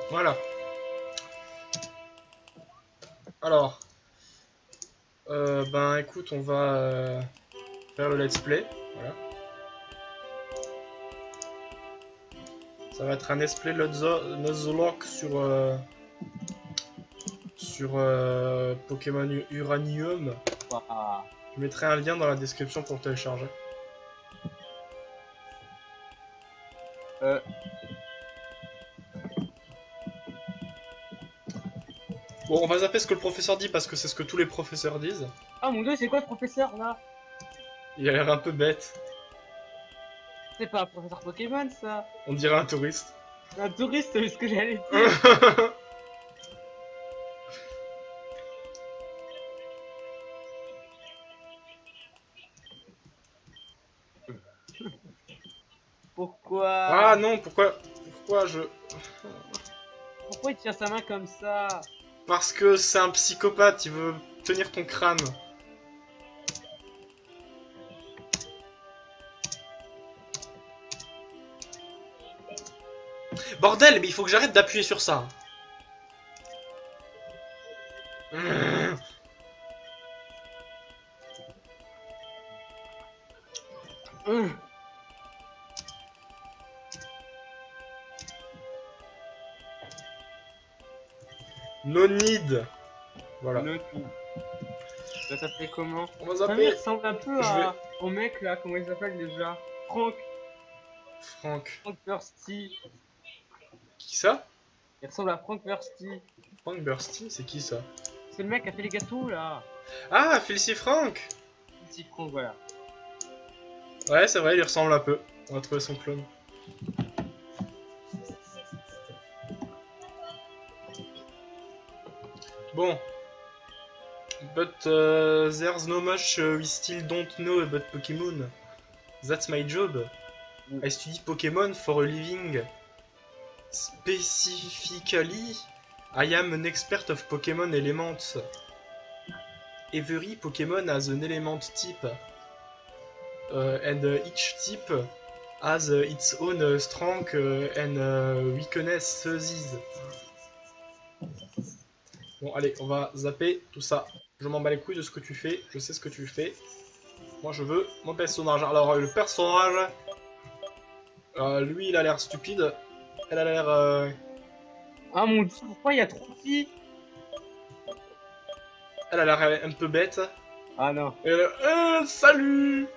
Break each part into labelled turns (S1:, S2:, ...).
S1: Voilà. Alors, ben écoute, on va faire le let's play. Voilà. Ça va être un let's play Nuzlocke sur Pokémon Uranium.
S2: Ouah.
S1: Je mettrai un lien dans la description pour télécharger. Bon, on va zapper ce que le professeur dit parce que c'est ce que tous les professeurs disent.
S2: Ah mon dieu, c'est quoi ce professeur là?
S1: Il a l'air un peu bête.
S2: C'est pas un professeur Pokémon ça.
S1: On dirait un touriste.
S2: Un touriste, c'est ce que j'allais dire. Pourquoi?
S1: Ah non, pourquoi je...
S2: Pourquoi il tient sa main comme ça?
S1: Parce que c'est un psychopathe, il veut tenir ton crâne. Bordel, mais il faut que j'arrête d'appuyer sur ça. No need. Voilà.
S2: Le tout. Ça s'appelait comment?
S1: On va
S2: Il
S1: zapper.
S2: ressemble un peu au mec là, comment il s'appelle déjà? Frank
S1: Frank.
S2: Bursty.
S1: Qui ça?
S2: Il ressemble à Frank Bursty.
S1: Frank Bursty, c'est qui ça?
S2: C'est le mec qui a fait les gâteaux là.
S1: Ah, Felicity Frank.
S2: Petit Frank, voilà.
S1: Ouais, c'est vrai, il lui ressemble un peu. On va trouver son clone. Bon. But there's no much we still don't know about Pokemon. That's my job. I study Pokemon for a living. Specifically, I am an expert of Pokemon elements. Every Pokemon has an element type. And each type has its own strength and weaknesses. Bon, allez, on va zapper tout ça. Je m'en bats les couilles de ce que tu fais. Je sais ce que tu fais. Moi, je veux mon personnage. Alors, le personnage... lui, il a l'air stupide. Elle a l'air...
S2: Ah mon dieu, pourquoi il y a 3 filles?
S1: Elle a l'air un peu bête.
S2: Ah non.
S1: Et elle... salut!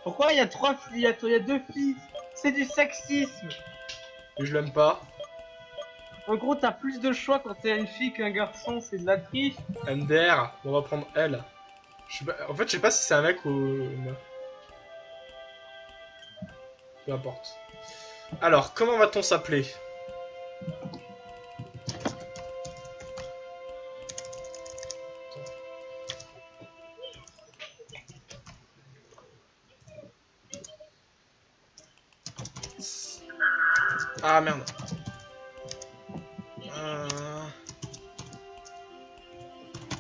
S2: Pourquoi il y a 3 filles? Il y a 2 filles? C'est du sexisme.
S1: Et je l'aime pas.
S2: En gros, t'as plus de choix quand t'es une fille qu'un garçon, c'est de la triche.
S1: Ender, on va prendre elle. Je sais pas... En fait, je sais pas si c'est un mec ou une meuf. Peu importe. Alors, comment va-t-on s'appeler? Ah merde.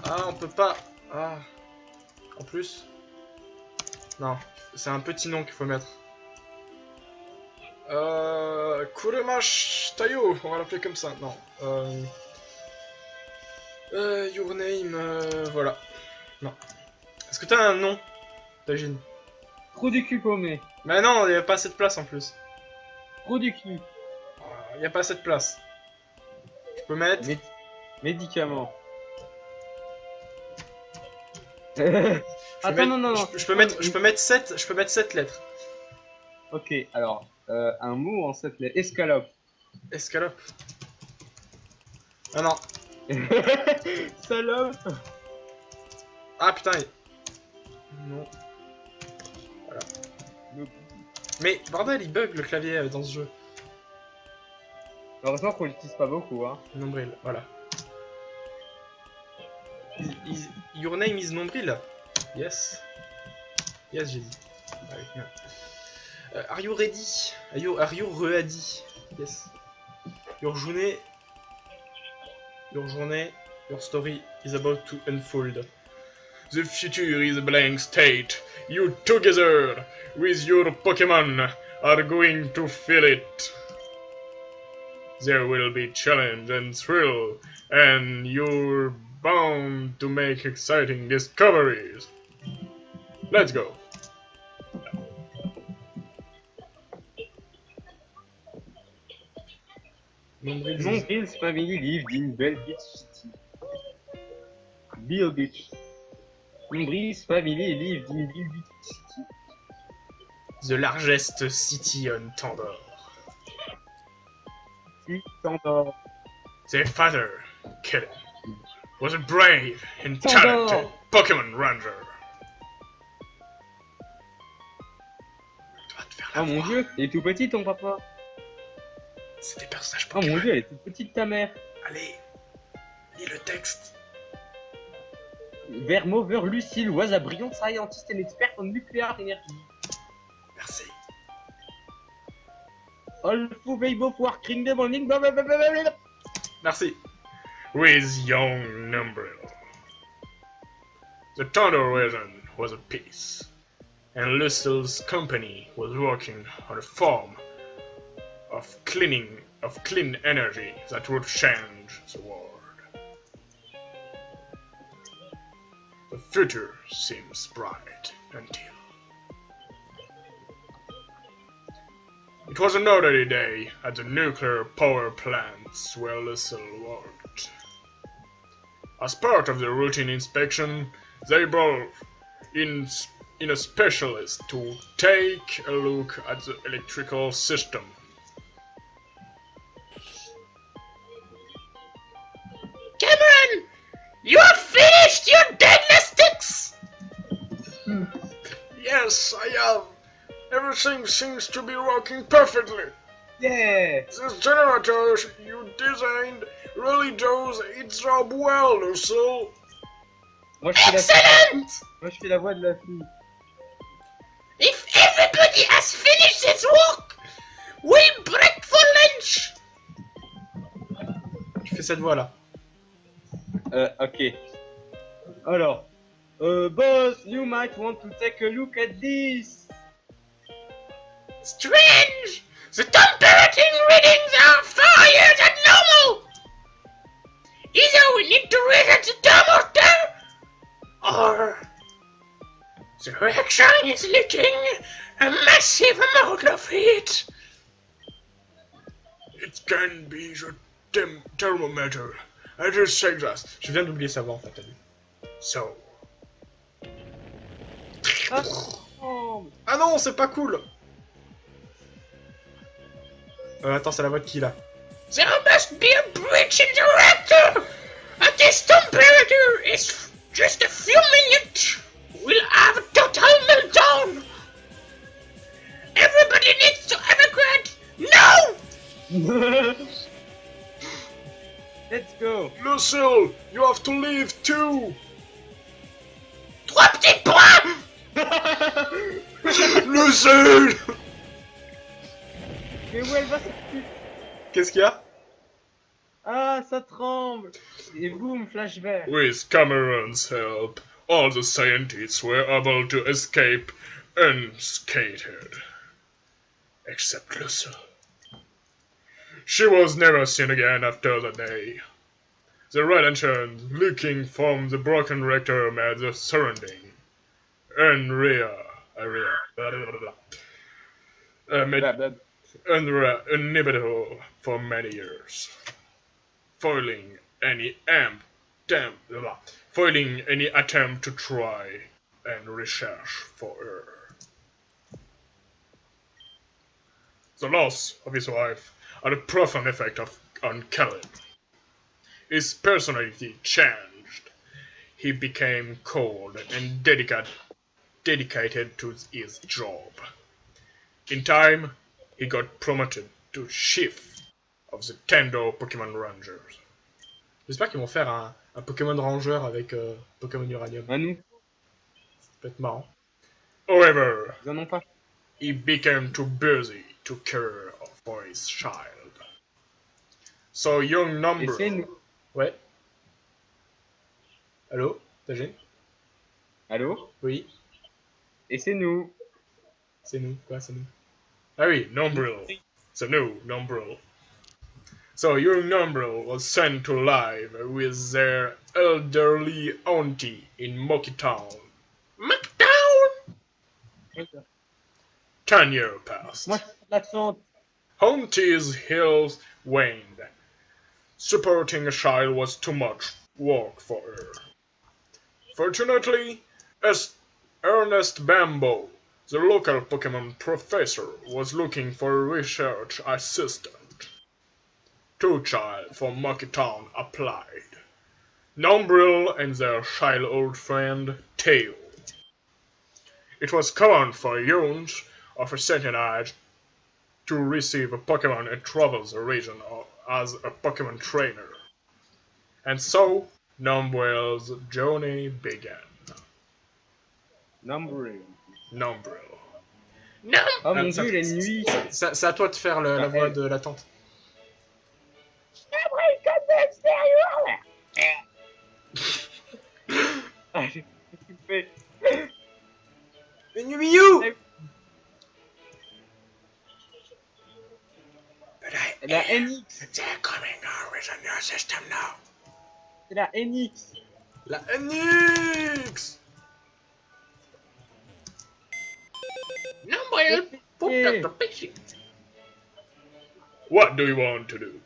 S1: Ah, on peut pas. Ah. En plus. Non, c'est un petit nom qu'il faut mettre. Kuremash Tayo, on va l'appeler comme ça. Non. Your name, voilà. Non. Est-ce que t'as un nom, Tajin?
S2: Trop du cul paumé.
S1: Mais non, il y a pas assez de place en plus.
S2: Trop du cul.
S1: Il y a pas assez de place. Je peux mettre.
S2: Médicament.
S1: Je peux
S2: Attends,
S1: mettre-
S2: non.
S1: Je peux mettre 7 lettres.
S2: Ok, alors, un mot en 7 lettres. Escalope.
S1: Escalope. Ah non.
S2: Salope.
S1: Ah putain. Non. Voilà. Mais bordel, il bug le clavier dans ce jeu.
S2: Heureusement qu'on l'utilise pas beaucoup, hein.
S1: Nombril, voilà. Your name is Nombril. Yes. Yes, j'ai dit. Ah oui, merde. Are you ready? Are you ready? Yes. Your journey, your story is about to unfold. The future is a blank state. You together with your Pokemon are going to fill it. There will be challenge and thrill, and you're bound to make exciting discoveries. Let's go.
S2: Nombrils Family live in Bell Beach City. Bill Beach. Nombrils Family live in Bill Beach City.
S1: The largest city on Tandor.
S2: Tandor.
S1: Their father, Kellen, was a brave and
S2: Tandor.
S1: talented Pokémon Ranger. Tu vas te faire la
S2: Oh mon
S1: voix.
S2: dieu, il est tout petit ton papa.
S1: C'est des personnages
S2: Oh
S1: Pokémon.
S2: mon dieu, elle est toute petite ta mère.
S1: Allez, lis le texte.
S2: Vermover Lucille was a brilliant scientist and expert on nuclear energy.
S1: Merci.
S2: All for Weibo for Kingdom morning. Blablabla.
S1: Merci. With young Numbril. The Tandor region was at peace, and Lucille's company was working on a form of clean energy that would change the world. The future seems bright until... It was an ordinary day at the nuclear power plants where Lucille worked. As part of the routine inspection, they brought in a specialist to take a look at the electrical system. Cameron! You have finished your diagnostics! Yes, I have. Everything seems to be working perfectly.
S2: Yeah.
S1: This generator you designed really does its job well, Lucille.
S2: Moi je fais la voix de la fille.
S1: If everybody has finished its work, we'll break for lunch. Tu fais cette voix là.
S2: Ok. Alors, boss, you might want to take a look at this.
S1: Strange! The temperature readings are far higher than normal! Either we need to reset the thermostat, or the reaction is leaking a massive amount of heat. It can be the thermometer. I just checked that. Je viens d'oublier sa voix en fait, t'as vu. So.
S2: Oh.
S1: Ah non, c'est pas cool! Attends, c'est la voix de qui là? There must be a breach in the reactor! At this temperature, it's just a few minutes. We'll have a total meltdown! Everybody needs to evacuate! No!
S2: Let's go.
S1: Lucille, you have to leave too! Trois petits points! Lucille!
S2: Mais où elle va cette pute?
S1: Qu'est-ce qu'il y a?
S2: Ah, ça tremble. Et boum, flash vert.
S1: With Cameron's help, all the scientists were able to escape unscathed. Except Lucille. She was never seen again after that day. The red lanterns looking from the broken reactor made the surrounding unhabitable for many years, foiling any attempt to try and research for her. The loss of his wife had a profound effect on Kellen. His personality changed. He became cold and dedicated to his job. In time, he got promoted to chief of the Tandor Pokémon Rangers. J'espère qu'ils vont faire un Pokémon Ranger avec Pokémon Uranium.
S2: À nous.
S1: Ça peut être marrant. However,
S2: Ils en ont pas.
S1: he became too busy to care for his child. So young
S2: Et
S1: Number...
S2: c'est nous.
S1: Ouais. Allô? Tajin?
S2: Allô?
S1: Oui?
S2: Et c'est nous.
S1: C'est nous. Quoi, c'est nous? Ah oui, Numbril. The new Numbril. So your number was sent to live with their elderly auntie in Mocky Town. Mocky Town! 10 years passed.
S2: Moi, je fais de l'accent.
S1: Auntie's health waned. Supporting a child was too much work for her. Fortunately, Ernest Bambo, the local Pokemon professor, was looking for a research assistant. 2 childs from Mocky Town applied. Nombril and their childhood friend, Tail. It was common for youths of a certain age to receive a Pokemon and travel the region as a Pokemon trainer. And so, Nombril's journey began.
S2: Nombril.
S1: Nombril.
S2: Oh mon dieu, les nuits.
S1: C'est à toi de faire la voix de la tante.
S2: Nombril comme de l'extérieur là. Ah, j'ai tout fait.
S1: Une Mew!
S2: La NX.
S1: They're coming out with a new system now.
S2: C'est la NX.
S1: La NX! Nombril, protect the patient. What do you want to do?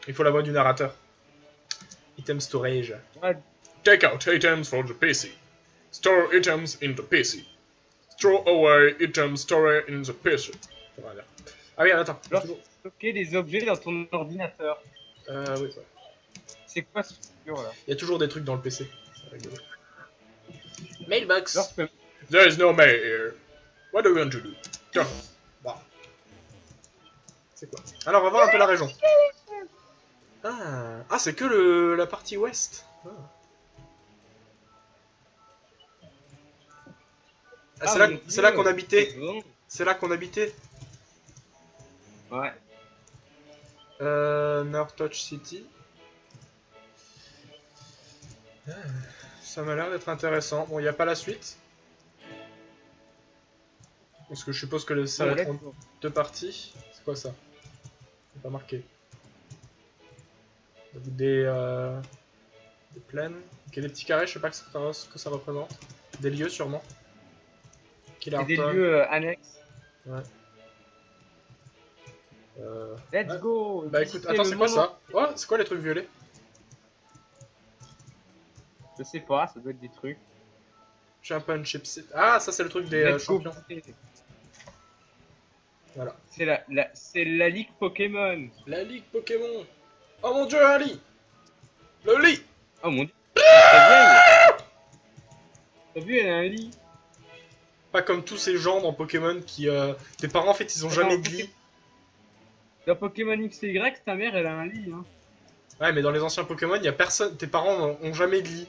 S1: Il faut la voix du narrateur. Item storage.
S2: Ouais.
S1: Take out items from the PC. Store items in the PC. Throw away items stored in the PC. Voilà. Ah oui, attends.
S2: Genre, stocker des objets dans ton ordinateur.
S1: Oui, ouais.
S2: C'est quoi ce figure là?
S1: Il y a toujours des trucs dans le PC. C'est rigolo. Mailbox.
S2: Genre, tu peux...
S1: There is no mail here. What do you want to do? Tiens. Bah. C'est quoi? Alors, on va voir un peu la région. Ah, c'est que la partie ouest. Ah, c'est là qu'on habitait. C'est là qu'on habitait.
S2: Ouais.
S1: North Touch City. Ça m'a l'air d'être intéressant. Bon, il n'y a pas la suite. Parce que je suppose que ça va être en 2 parties. C'est quoi ça? C'est pas marqué. Des plaines. Ok, des petits carrés, je sais pas ce que ça représente. Des lieux sûrement.
S2: C'est des lieux annexes.
S1: Ouais.
S2: Let's go.
S1: Bah écoute, attends, c'est quoi ça? Oh, c'est quoi les trucs violets?
S2: Je sais pas, ça doit être des trucs.
S1: Championship. Ah, ça c'est le truc des champions. Voilà.
S2: C'est la ligue Pokémon.
S1: La ligue Pokémon. Oh mon dieu, un lit. Le lit.
S2: Oh mon dieu. T'as vu, elle a un lit.
S1: Pas comme tous ces gens dans Pokémon qui... Tes parents en fait ils ont jamais de lit.
S2: Dans Pokémon X et Y, ta mère elle a un lit hein.
S1: Ouais mais dans les anciens Pokémon il y a personne... Tes parents ont jamais de lit.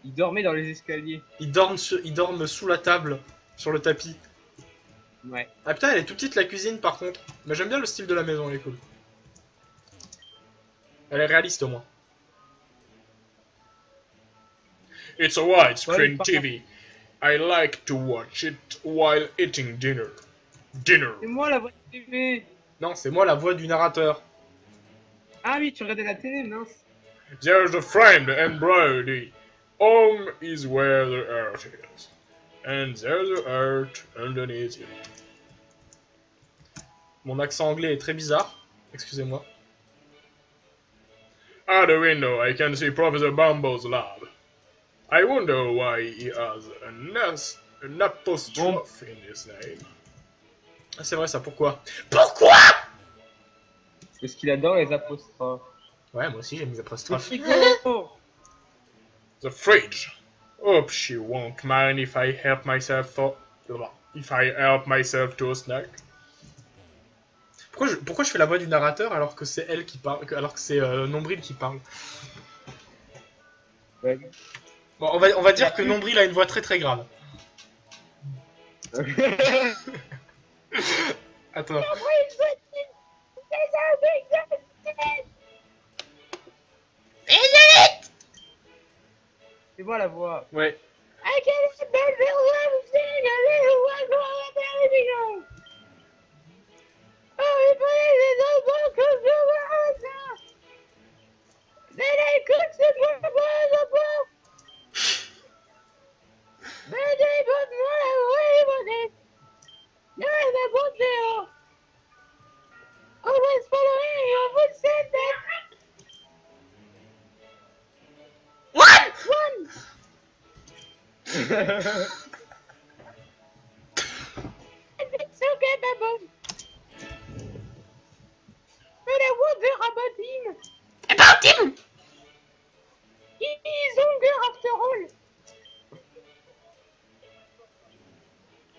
S2: Ils dormaient dans les escaliers.
S1: Ils dorment sous la table, sur le tapis.
S2: Ouais.
S1: Ah putain, elle est toute petite la cuisine par contre. Mais j'aime bien le style de la maison, elle est cool. Elle est réaliste au moins. It's a widescreen TV. I like to watch it while eating dinner. Dinner.
S2: C'est moi la voix de TV.
S1: Non, c'est moi la voix du narrateur.
S2: Ah oui, tu regardais la télé, mince.
S1: There's a frame embroidery. Home is where the earth is. And there's the earth underneath it. Mon accent anglais est très bizarre. Excusez-moi. Out the window, I can see Professor Bumbo's lab. I wonder why he has an apostrophe in his name. Ah, c'est vrai ça, pourquoi? Pourquoi?
S2: Parce qu'il adore les apostrophes.
S1: Ouais, moi aussi j'aime les apostrophes. The fridge. Hope she won't mind if I help myself to a snack. Pourquoi je fais la voix du narrateur alors que c'est elle qui parle, alors que c'est Nombril qui parle?
S2: Ouais.
S1: Bon, on va dire que Nombril a une voix très très grave. Attends.
S2: C'est moi la voix.
S1: Ouais.
S2: It's okay, Babon. But I wonder about him.
S1: About him!
S2: He is younger after all.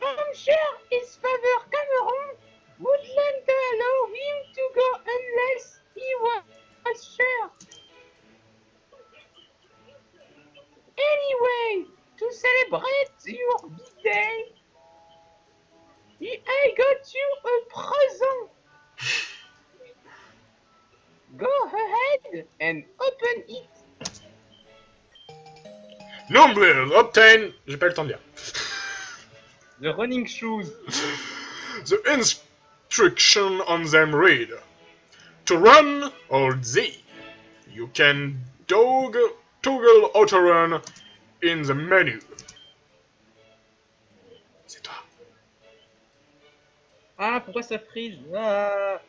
S2: I'm sure his father Cameron wouldn't allow him to go unless he was sure. Anyway, to celebrate your big day, I got you a present. Go ahead and open it.
S1: Number obtain. J'ai pas eu le temps de lire.
S2: The running shoes.
S1: The instruction on them read: to run, hold Z. You can toggle auto run in the menu. C'est toi.
S2: Ah, pourquoi ça freeze? Ah,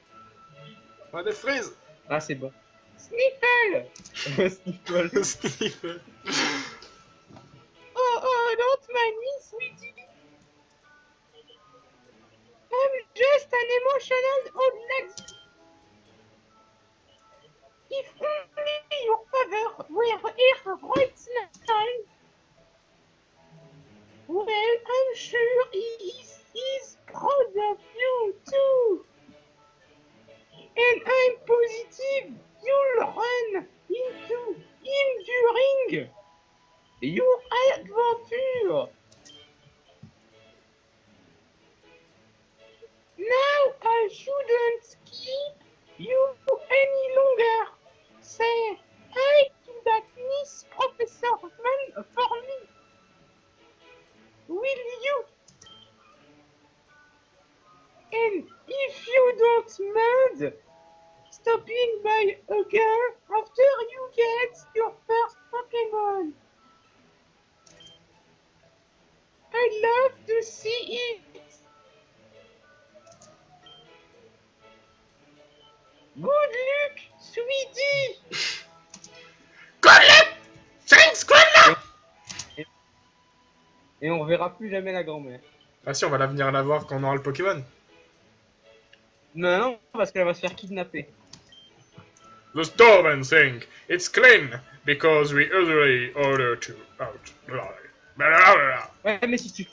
S1: Ah, des frises.
S2: ah c'est bon. Sniffle. Sniffle.
S1: Steve.
S2: Oh, don't mind me, sweetie. I'm just an emotional old lady. If only your father were here right now. Well, I'm sure he's proud of you too. And I'm positive you'll run into him during your adventure. Now I shouldn't keep you any longer. Say hi to that Miss Professor Man for me. Will you? And if you don't mind stopping by again after you get your first Pokemon. I'd love to see it. Good luck, sweetie.
S1: Good luck! Thanks, good luck!
S2: Et on verra plus jamais la grand-mère.
S1: Ah si, on va la venir la voir quand on aura le Pokémon.
S2: Non, parce qu'elle va se faire kidnapper.
S1: The storeman think it's clean because we usually order to out. Blah, blah, blah.
S2: Ouais, mais si tu...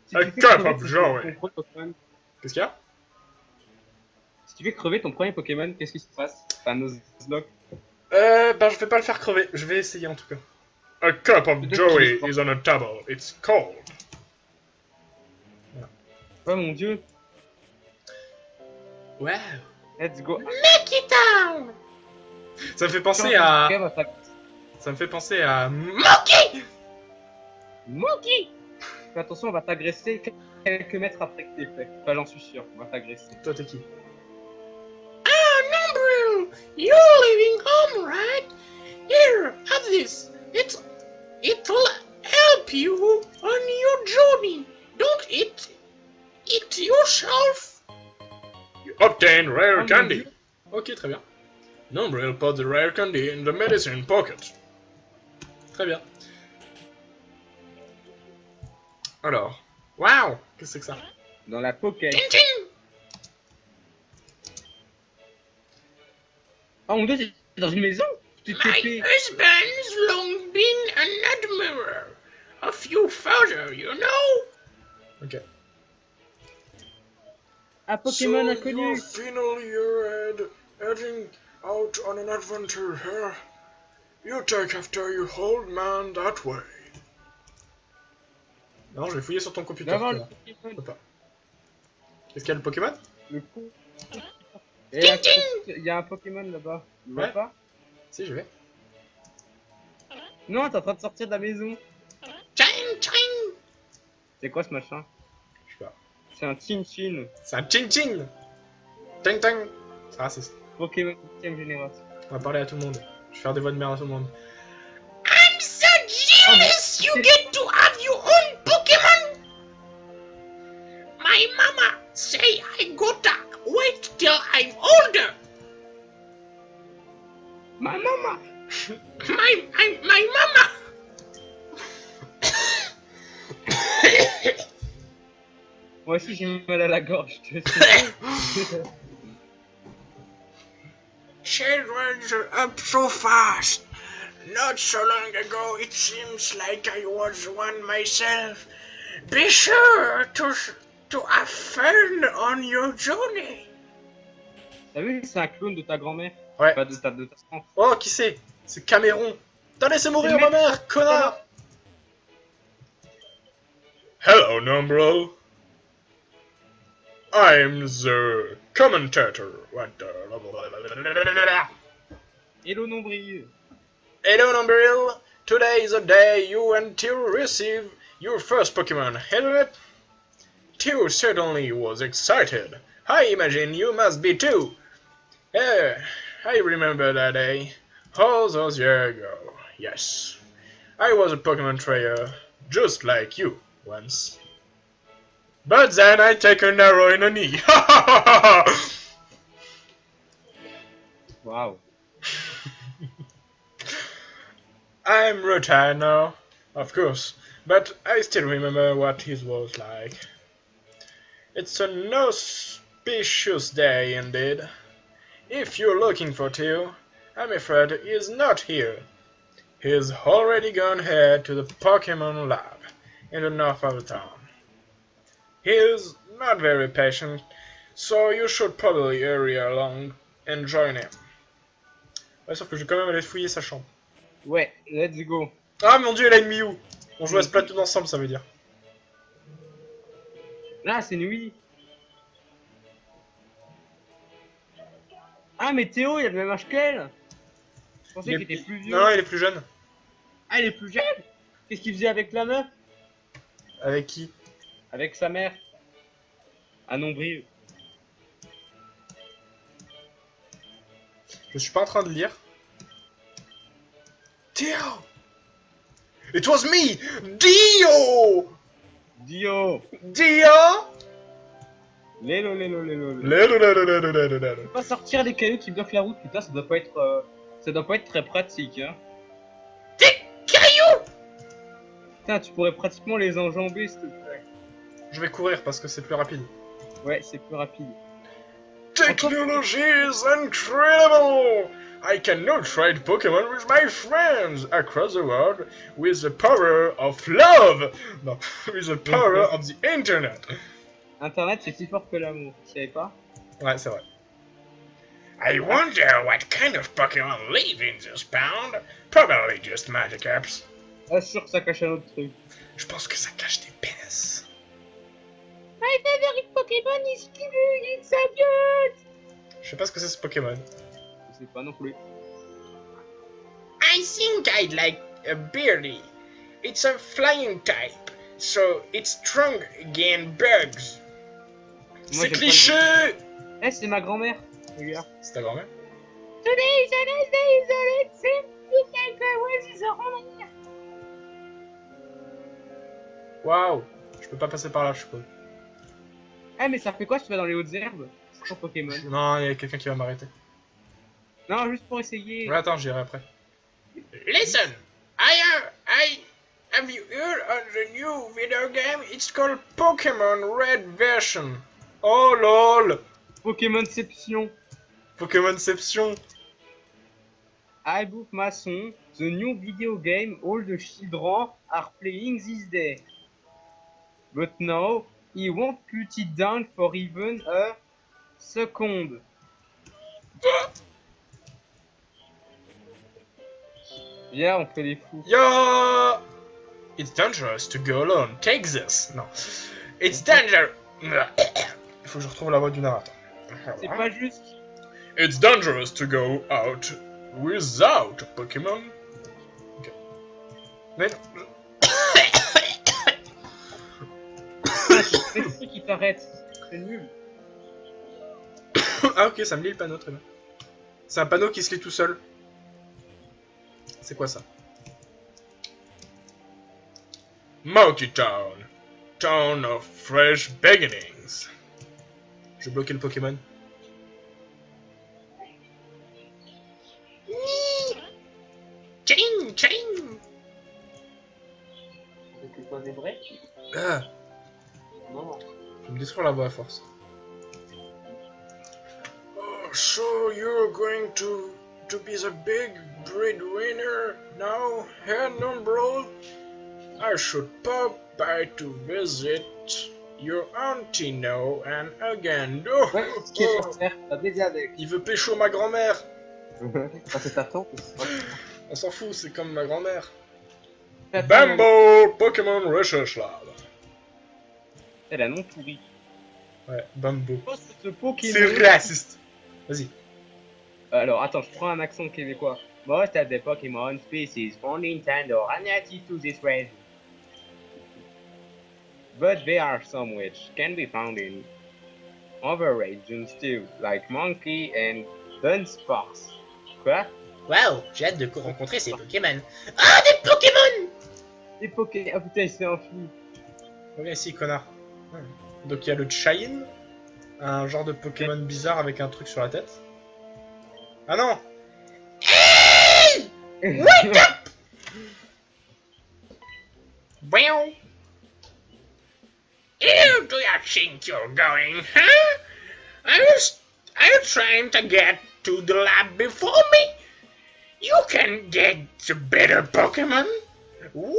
S2: Si
S1: A
S2: tu fais
S1: cup
S2: crever
S1: of
S2: ton
S1: joy.
S2: premier Pokémon,
S1: Qu'est-ce qu'il y a?
S2: si tu fais crever ton premier Pokémon, qu'est-ce qui se passe? Enfin, Nuzlocke.
S1: Bah je vais pas le faire crever. Je vais essayer en tout cas. A cup of joy is on a table. It's cold.
S2: Oh mon dieu.
S1: Wow.
S2: Let's go.
S1: Make it down. Ça me fait penser à... Ça me fait penser à... Monkey.
S2: Monkey. Fais attention, on va t'agresser quelques mètres après que t'es fait. Enfin, j'en suis sûr, on va t'agresser.
S1: Toi t'es qui? Ah, Numbril! You're leaving home, right? Here, have this. It'll help you on your journey. Don't eat yourself. You obtain rare
S2: Oh,
S1: candy. Ok, très bien. Numbril put the rare candy in the medicine pocket. Très bien. Alors, waouh, qu'est-ce que c'est que ça?
S2: Dans la pocket.
S1: Tintin.
S2: Oh mon dieu, t'es dans une maison? Tu t'es
S1: My
S2: fait.
S1: husband's long been an admirer of your father, you know. Ok.
S2: Un Pokémon
S1: so
S2: inconnu.
S1: you're finally heading out on an adventure here. You take after your old man that way. Non, je vais fouiller sur ton computer.
S2: D'abord
S1: toi,
S2: le
S1: là. Je
S2: Pokémon.
S1: peux pas. Qu'est-ce qu'il y a le Pokémon?
S2: Le coup. Et il y a un Pokémon là-bas. Tu le vois
S1: Ouais.
S2: pas?
S1: Si, je vais.
S2: Non, t'es en train de sortir de la maison.
S1: Ching ching.
S2: C'est quoi ce machin?
S1: Je sais pas.
S2: C'est un Chin-Chin.
S1: C'est un ching ching. Tang tang. Ah, c'est ça.
S2: Pokémon 8ème génération.
S1: On va parler à tout le monde. Je vais faire des voix de merde à tout le monde. I'm so jealous you get to have your own Pokémon! My mama say I gotta wait till I'm older.
S2: Ma maman!
S1: My mama!
S2: Moi aussi j'ai mal à la gorge, tu sais.
S1: Children are up so fast. Not so long ago, it seems like I was one myself. Be sure to have fun on your journey.
S2: T'as vu, c'est un clone de ta grand-mère.
S1: Ouais.
S2: Pas de ta tante.
S1: Oh, qui c'est? C'est Caméron. T'as laissé mourir
S2: C'est le
S1: ma
S2: mec-
S1: mère, connard! Hello, Numbro. I'm the commentator. What the...
S2: Hello nombril.
S1: Hello, Numbril. Today is the day you and Teal receive your first Pokemon, isn't it? Teal certainly was excited. I imagine you must be too. I remember that day. All those years ago. Yes. I was a Pokemon trainer, just like you, once. But then I take an arrow in the knee.
S2: Waouh.
S1: I'm retired now, of course, but I still remember what it was like. It's an auspicious day indeed. If you're looking for Teal, I'm afraid he's not here. He's already gone ahead to the Pokemon Lab in the north of the town. He's not very patient, so you should probably hurry along and join him. Ouais, sauf que je vais quand même aller fouiller sa chambre.
S2: Ouais, let's go.
S1: Ah mon dieu, il a une Mew! On joue à Splatoon ensemble, ça veut dire.
S2: Là, c'est nuit. Ah, mais Théo, il a le même âge qu'elle. Je pensais qu'il était plus vieux.
S1: Non, il est plus jeune.
S2: Ah, il est plus jeune. Qu'est-ce qu'il faisait avec la meuf?
S1: Avec qui?
S2: Avec sa mère. Un nombril.
S1: Je suis pas en train de lire. Dio! It was me! Dio!
S2: Dio.
S1: Dio!
S2: Lélo, lélo, lélo.
S1: Lelelelelelelelelel.
S2: Pas sortir des cailloux qui bloquent la route, putain, ça doit pas être très pratique, hein.
S1: Des cailloux!
S2: Putain, tu pourrais pratiquement les enjamber, s'il te plaît.
S1: Je vais courir parce que c'est plus rapide.
S2: Ouais, c'est plus rapide.
S1: Technology is incredible! I can now trade Pokemon with my friends across the world with the power of love! No, with the power of the internet.
S2: Internet, c'est si fort que l'amour, tu savais pas?
S1: Ouais, c'est vrai. I wonder what kind of Pokemon live in this pound. Probably just Magikarps.
S2: Ah, je suis sûr que ça cache un autre truc.
S1: Je pense que ça cache des pénis.
S2: My favorite Pokémon is Kibu, it's a beaut!
S1: Je sais pas ce que c'est ce Pokémon.
S2: Je sais pas non plus.
S1: I think I'd like a Beardy. It's a flying type, so it's strong against bugs.
S2: Moi,
S1: C'est
S2: j'aime
S1: cliché!
S2: Eh, c'est ma grand-mère, regarde.
S1: C'est ta grand-mère?
S2: Today is a nice day, isn't it? Seems to take away the whole.
S1: Waouh! Je peux pas passer par là, je suppose.
S2: Eh, mais ça fait quoi si tu vas dans les hautes herbes? C'est ton Pokémon.
S1: Non, il y a quelqu'un qui va m'arrêter.
S2: Non, juste pour essayer.
S1: Ouais, attends, j'irai après. Listen, have you heard of the new video game? It's called Pokemon Red version. Oh lol!
S2: Pokémonception.
S1: Pokémonception.
S2: I book Mason, the new video game all the children are playing these days. But now, he won't put it down for even a second. Viens, on fait les fous.
S1: Yo! It's dangerous to go alone. Take this. Non. It's dangerous. Il faut que je retrouve la voix du narrateur.
S2: C'est pas juste.
S1: It's dangerous to go out without a Pokémon. Ok. Mais non.
S2: C'est le truc qui t'arrête. C'est nul.
S1: Ah ok, ça me lit le panneau, très bien. C'est un panneau qui se lit tout seul. C'est quoi ça? Monkey Town. Town of fresh beginnings. Je vais bloquer le Pokémon. Ching, ching.
S2: C'est quoi des breaks?
S1: Ah.
S2: Non.
S1: Je vais me détruire la voix à force. Oh, so you're going to be the big breadwinner now, head number? I should pop by to visit your auntie now and again. Oh,
S2: Ouais, ce qui est ton frère, t'as baisé avec.
S1: il veut pécho ma grand-mère.
S2: Enfin, c'est ta tante.
S1: On s'en fout, c'est comme ma grand-mère.
S2: Attends,
S1: Bambo Pokémon Research Lab.
S2: elle a nom pourri.
S1: Ouais, Bambo.
S2: Oh, ce Pokémon.
S1: C'est raciste. Vas-y.
S2: Alors, attends, je prends un accent québécois. Most of the Pokémon species from Nintendo are native to this region. But there are some which can be found in other regions too, like Monkey and Dunsparce. Quoi?
S3: Waouh, j'ai hâte de rencontrer ces Pokémon. Ah, des Pokémon!
S2: Des Pokémon. Ah putain, il s'est enfui.
S1: Reviens ici, connard. Donc il y a le Chain, un genre de Pokémon bizarre avec un truc sur la tête. Ah non!
S3: Hey! Wake up! Well, where do you think you're going, huh? Are you trying to get to the lab before me? You can get the better Pokemon? Well,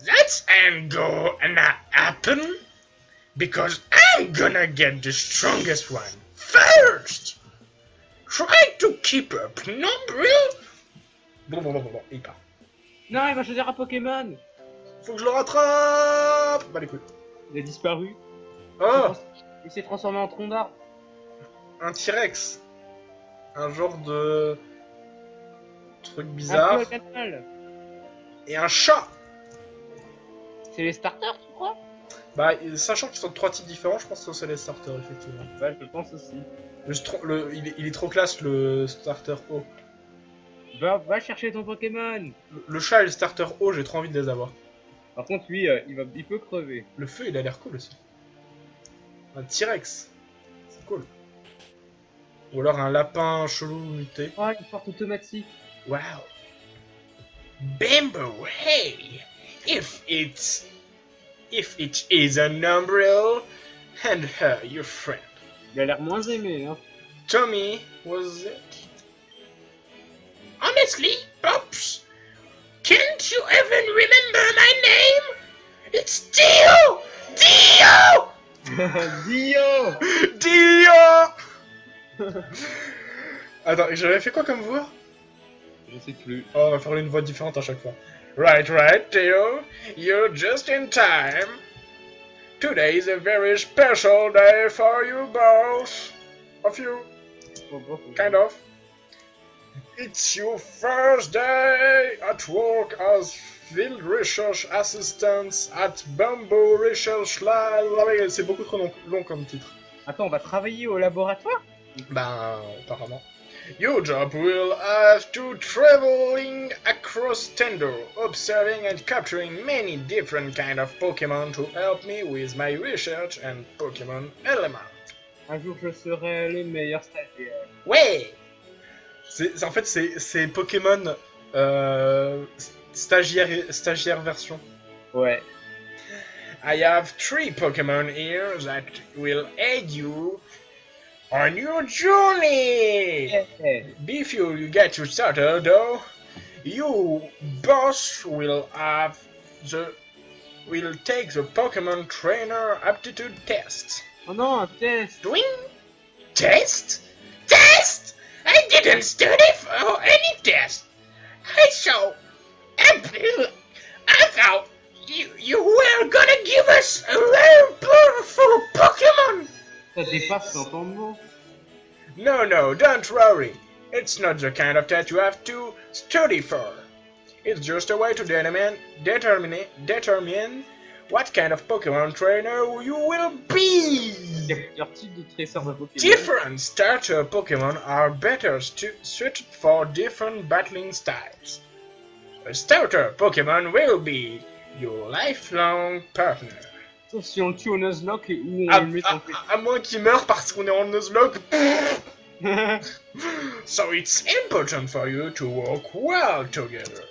S3: that ain't gonna happen. Because I'm gonna get the strongest one first! Try to keep up, Nombril!
S1: Bon, il part.
S2: Non, il va choisir un Pokémon.
S1: Faut que je le rattrape! Bah les couilles.
S2: Il a disparu.
S1: Oh!
S2: Il s'est transformé en tronc d'arbre.
S1: Un T-Rex. Un genre de... truc
S2: Un
S1: bizarre.
S2: peu à canal.
S1: Et un chat!
S2: C'est les starters, tu crois?
S1: Bah, sachant qu'ils sont de 3 types différents, je pense que c'est les starters, effectivement.
S2: Ouais, je pense aussi.
S1: Il est trop classe, le starter O.
S2: Va chercher ton Pokémon.
S1: Le chat et le starter O, j'ai trop envie de les avoir.
S2: Par contre, lui, il peut crever.
S1: Le feu, il a l'air cool aussi. Un T-Rex. C'est cool. Ou alors un lapin chelou muté.
S2: Oh, une porte automatique.
S1: Wow.
S3: Bimbo, hey! If it is an umbrella, and her, your friend.
S2: Il a l'air moins aimé, hein.
S1: Tommy, was it?
S3: Honestly, Pops, can't you even remember my name? It's Dio! Dio!
S2: Dio.
S1: Dio! Attends, j'avais fait quoi comme voix?
S2: Je sais plus.
S1: Oh, on va faire une voix différente à chaque fois. Right, Theo. You're just in time. Today is a very special day for you both. Of you, kind of. It's your first day at work as field research assistant at Bamboo Research Lab. C'est beaucoup trop long comme titre.
S2: Attends, on va travailler au laboratoire?
S1: Ben, apparemment. Your job will have to traveling across Tendo, observing and capturing many different kind of Pokemon to help me with my research and Pokemon element.
S2: Un jour, je serai le meilleur stagiaire.
S3: Ouais!
S1: En fait, c'est Pokémon stagiaire version.
S2: Ouais.
S1: I have 3 Pokemon here that will aid you on your journey! Before you get your starter, though, you boss will take the Pokemon Trainer Aptitude Test.
S2: Oh non, un test.
S3: Doing? Test? Test? I didn't study for any test. I thought you were gonna give us a rare powerful Pokemon!
S2: Ça dépasse l'entendement.
S1: No, don't worry. It's not the kind of test you have to study for. It's just a way to determine what kind of Pokemon trainer you will be.
S2: Il y a plusieurs types de tresseurs de Pokémon.
S1: Different starter Pokemon are better suited for different battling styles. A starter Pokemon will be your lifelong partner.
S2: Sauf si on le tue au Nuzlocke et où on le met en fait.
S1: À moins qu'il meure parce qu'on est en Nuzlocke. So it's important for you to work well together.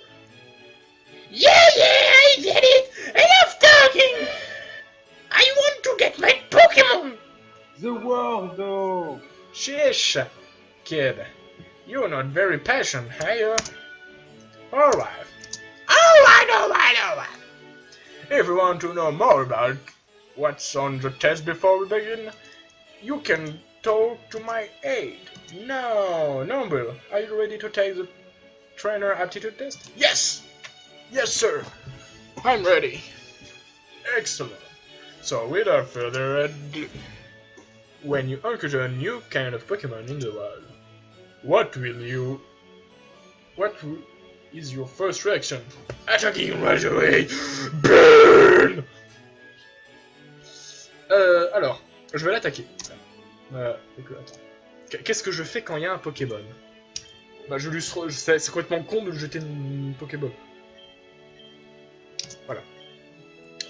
S3: Yeah, I get it! Enough talking! I want to to get my Pokemon?
S2: The world, though.
S3: Sheesh, kid. You're not very patient, are you? Alright. Alright. If you want to know more about what's on the test before we begin, you can talk to my aide. No, Noble, are you ready to take the trainer aptitude test? Yes! Yes, sir. I'm ready. Excellent. So, without further ado, when you encounter a new kind of Pokemon in the wild, what is your first reaction? Attacking right away! Burn! Alors, je vais l'attaquer. Qu'est-ce que je fais quand il y a un Pokéball? Bah, c'est complètement con de lui jeter une Pokéball. Voilà.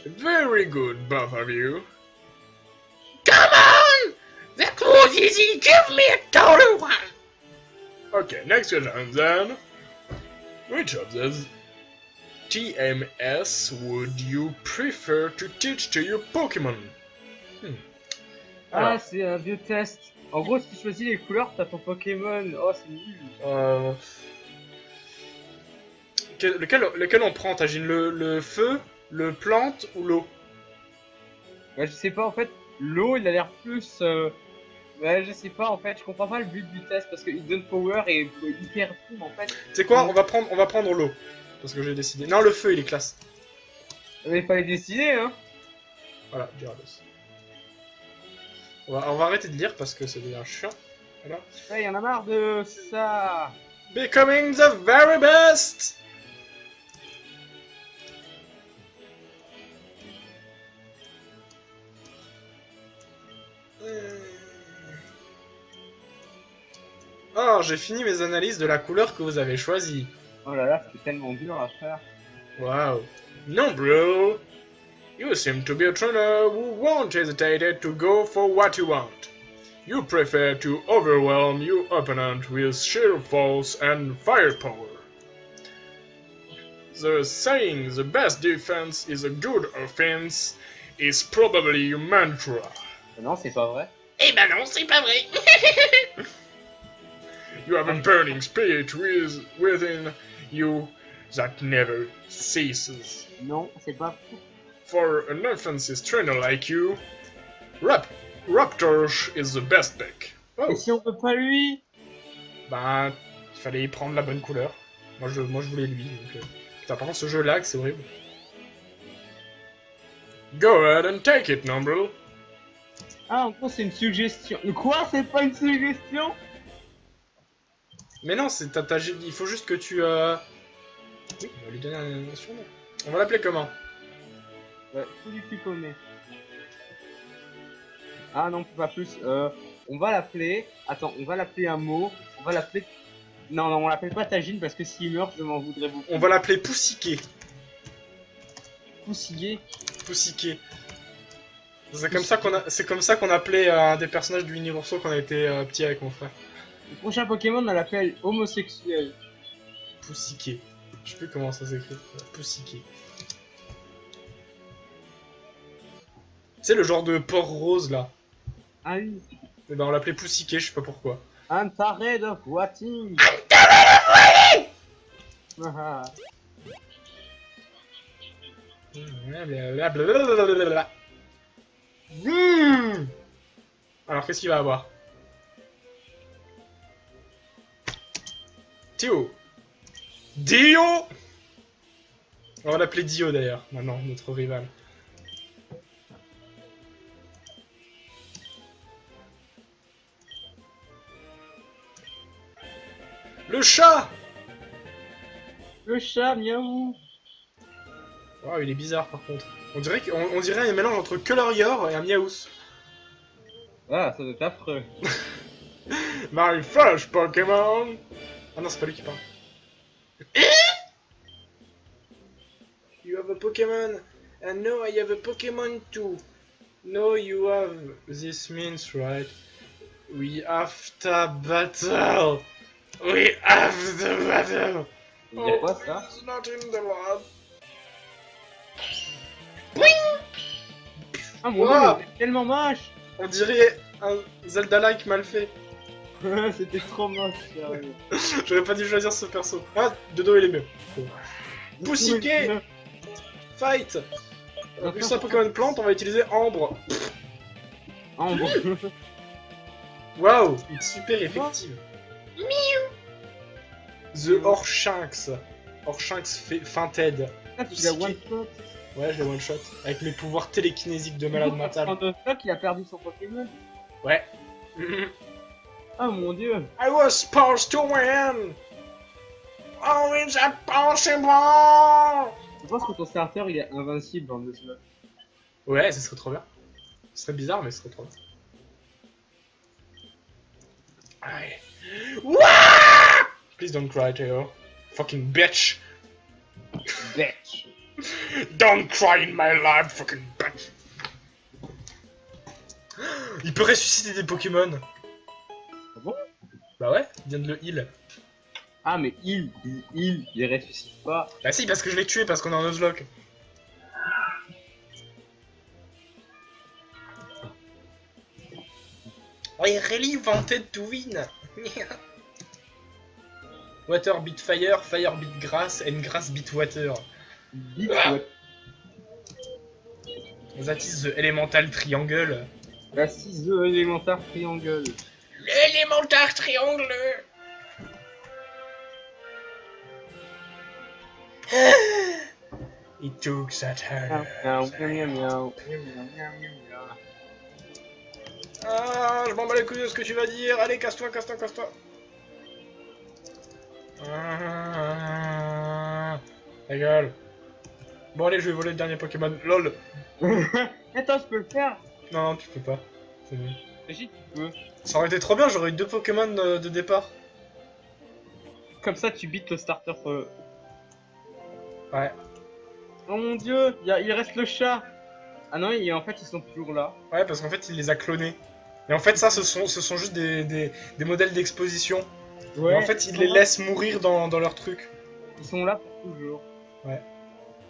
S3: Very good, both of you. Come on! That was easy. Give me a total one. Okay, next question then. Which of these TMS would you prefer to teach to your Pokemon?
S2: Ah, c'est un vieux test. En gros, si tu choisis les couleurs, t'as ton Pokémon. Oh, c'est nul.
S1: Lequel on prend, Tajine? Le feu, le plante ou l'eau?
S2: Ouais, je sais pas, en fait, l'eau, il a l'air plus... Ouais, je sais pas, en fait, je comprends pas le but du test, parce qu'il donne power et hyper fou, en fait.
S1: Tu sais quoi, on va prendre l'eau. Parce que j'ai décidé. Non, le feu, il est classe.
S2: Mais il fallait décider, hein.
S1: Voilà, Gyarados. On va arrêter de lire parce que c'est déjà chiant. Voilà.
S2: Ouais, y'en a marre de ça.
S1: Becoming the very best! Oh, j'ai fini mes analyses de la couleur que vous avez choisie.
S2: Oh là là, c'est tellement dur à faire.
S1: Wow. No, bro. You seem to be a trainer who won't hesitate to go for what you want. You prefer to overwhelm your opponent with sheer force and firepower. The saying the best defense is a good offense is probably your mantra.
S2: Non, c'est pas vrai.
S3: Eh ben non, c'est pas vrai.
S1: You have a burning spirit within you that never ceases.
S2: Non, c'est pas fou.
S1: For an offensive trainer like you, Raptor is the best pick. Oh.
S2: Et si on peut pas lui?
S1: Bah, il fallait prendre la bonne couleur. Moi je voulais lui. Donc, Putain, par contre, ce jeu lag, c'est horrible. Go ahead and take it, Numble.
S2: Ah, en gros, c'est une suggestion. Quoi? C'est pas une suggestion?
S1: Mais non, c'est il faut juste que tu... Oui, on va lui donner un surnom. On va l'appeler comment?
S2: Ouais, tout du piconné. Ah non, pas plus. On va l'appeler... Attends, on va l'appeler un mot. On va l'appeler... Non, on l'appelle pas Tajine parce que s'il meurt, je m'en voudrais beaucoup.
S1: On va l'appeler Poussiqué.
S2: Poussigué.
S1: Poussiqué. C'est comme ça qu'on appelait un des personnages du Universo quand on était petit avec mon frère.
S2: Le prochain Pokémon, on l'appelle homosexuel.
S1: Poussiqué. Je sais plus comment ça s'écrit. Poussiqué. C'est le genre de porc rose là.
S2: Ah oui.
S1: Et ben on l'appelait Poussiqué, je sais pas pourquoi.
S2: I'm tired of waiting.
S1: Blablabla. Alors qu'est-ce qu'il va avoir? Théo. Dio. On va l'appeler Dio d'ailleurs, maintenant, notre rival. Le chat.
S2: Le chat, miaou.
S1: Oh, il est bizarre par contre. On dirait un mélange entre Colorior et un Miaous.
S2: Ah, ça doit être affreux.
S1: My first Pokémon. Ah non, c'est pas lui qui parle. You have a Pokémon, and no, I have a Pokémon too. No, you have. This means, right? We have to battle. We have the battle.
S2: Il y a quoi ça?
S1: It's not in the lab.
S2: Ah mon
S1: Ouah.
S2: dieu, c'est tellement moche.
S1: On dirait un Zelda-like mal fait.
S2: C'était trop moche, sérieux.
S1: J'aurais pas dû choisir ce perso. Ah, Dodo il est mieux. Poussiquet. Fight. Vu que c'est un Pokémon plante, on va utiliser Ambre.
S2: Ambre.
S1: Waouh, super effective. The Orchinx. Orchinx Fainted.
S2: Ah, tu l'as one shot.
S1: Ouais, je l'ai one shot. Avec mes pouvoirs télékinésiques de malade mental.
S2: Quand de stock, il a perdu son Pokémon.
S1: Ouais.
S2: Ah mon dieu.
S1: I was supposed to win. Oh, it's impossible.
S2: Je pense que ton starter il est invincible dans le slot.
S1: Ouais, ce serait trop bien. Ce serait bizarre, mais ce serait trop bien. Allez. Wouah! Please don't cry, Theo. Fucking bitch.
S2: Bitch.
S1: Don't cry in my life, fucking bitch. Il peut ressusciter des Pokémon.
S2: Ah bon?
S1: Bah ouais, il vient de le heal.
S2: Ah mais il ressuscite pas.
S1: Bah si, parce que je l'ai tué parce qu'on est en Nuzlocke. I really wanted to win. Water beat fire, fire beat grass, and grass beat water.
S2: Beat
S1: Ah.
S2: what?
S1: That is the elemental triangle.
S2: La 6 élémentaire triangle.
S1: L'élémental triangle. He took that hand.
S2: Miaou, miaou, miaou, miaou.
S1: Ah, je m'en bats les couilles de ce que tu vas dire. Allez, casse-toi, casse-toi, casse-toi. Ah, ta gueule. Bon, allez, je vais voler le dernier Pokémon. LOL.
S2: Attends, je peux le faire.
S1: Non, non, tu peux pas. C'est nul.
S2: Mais si tu peux.
S1: Ça aurait été trop bien, j'aurais eu 2 Pokémon de départ.
S2: Comme ça, tu beats le starter.
S1: Ouais.
S2: Oh mon dieu, il reste le chat. Ah non, en fait, ils sont toujours là.
S1: Ouais, parce qu'en fait, il les a clonés. Et en fait, ça, ce sont juste des modèles d'exposition.
S2: Ouais.
S1: Et en fait, ils les laissent mourir dans leur truc.
S2: Ils sont là pour toujours.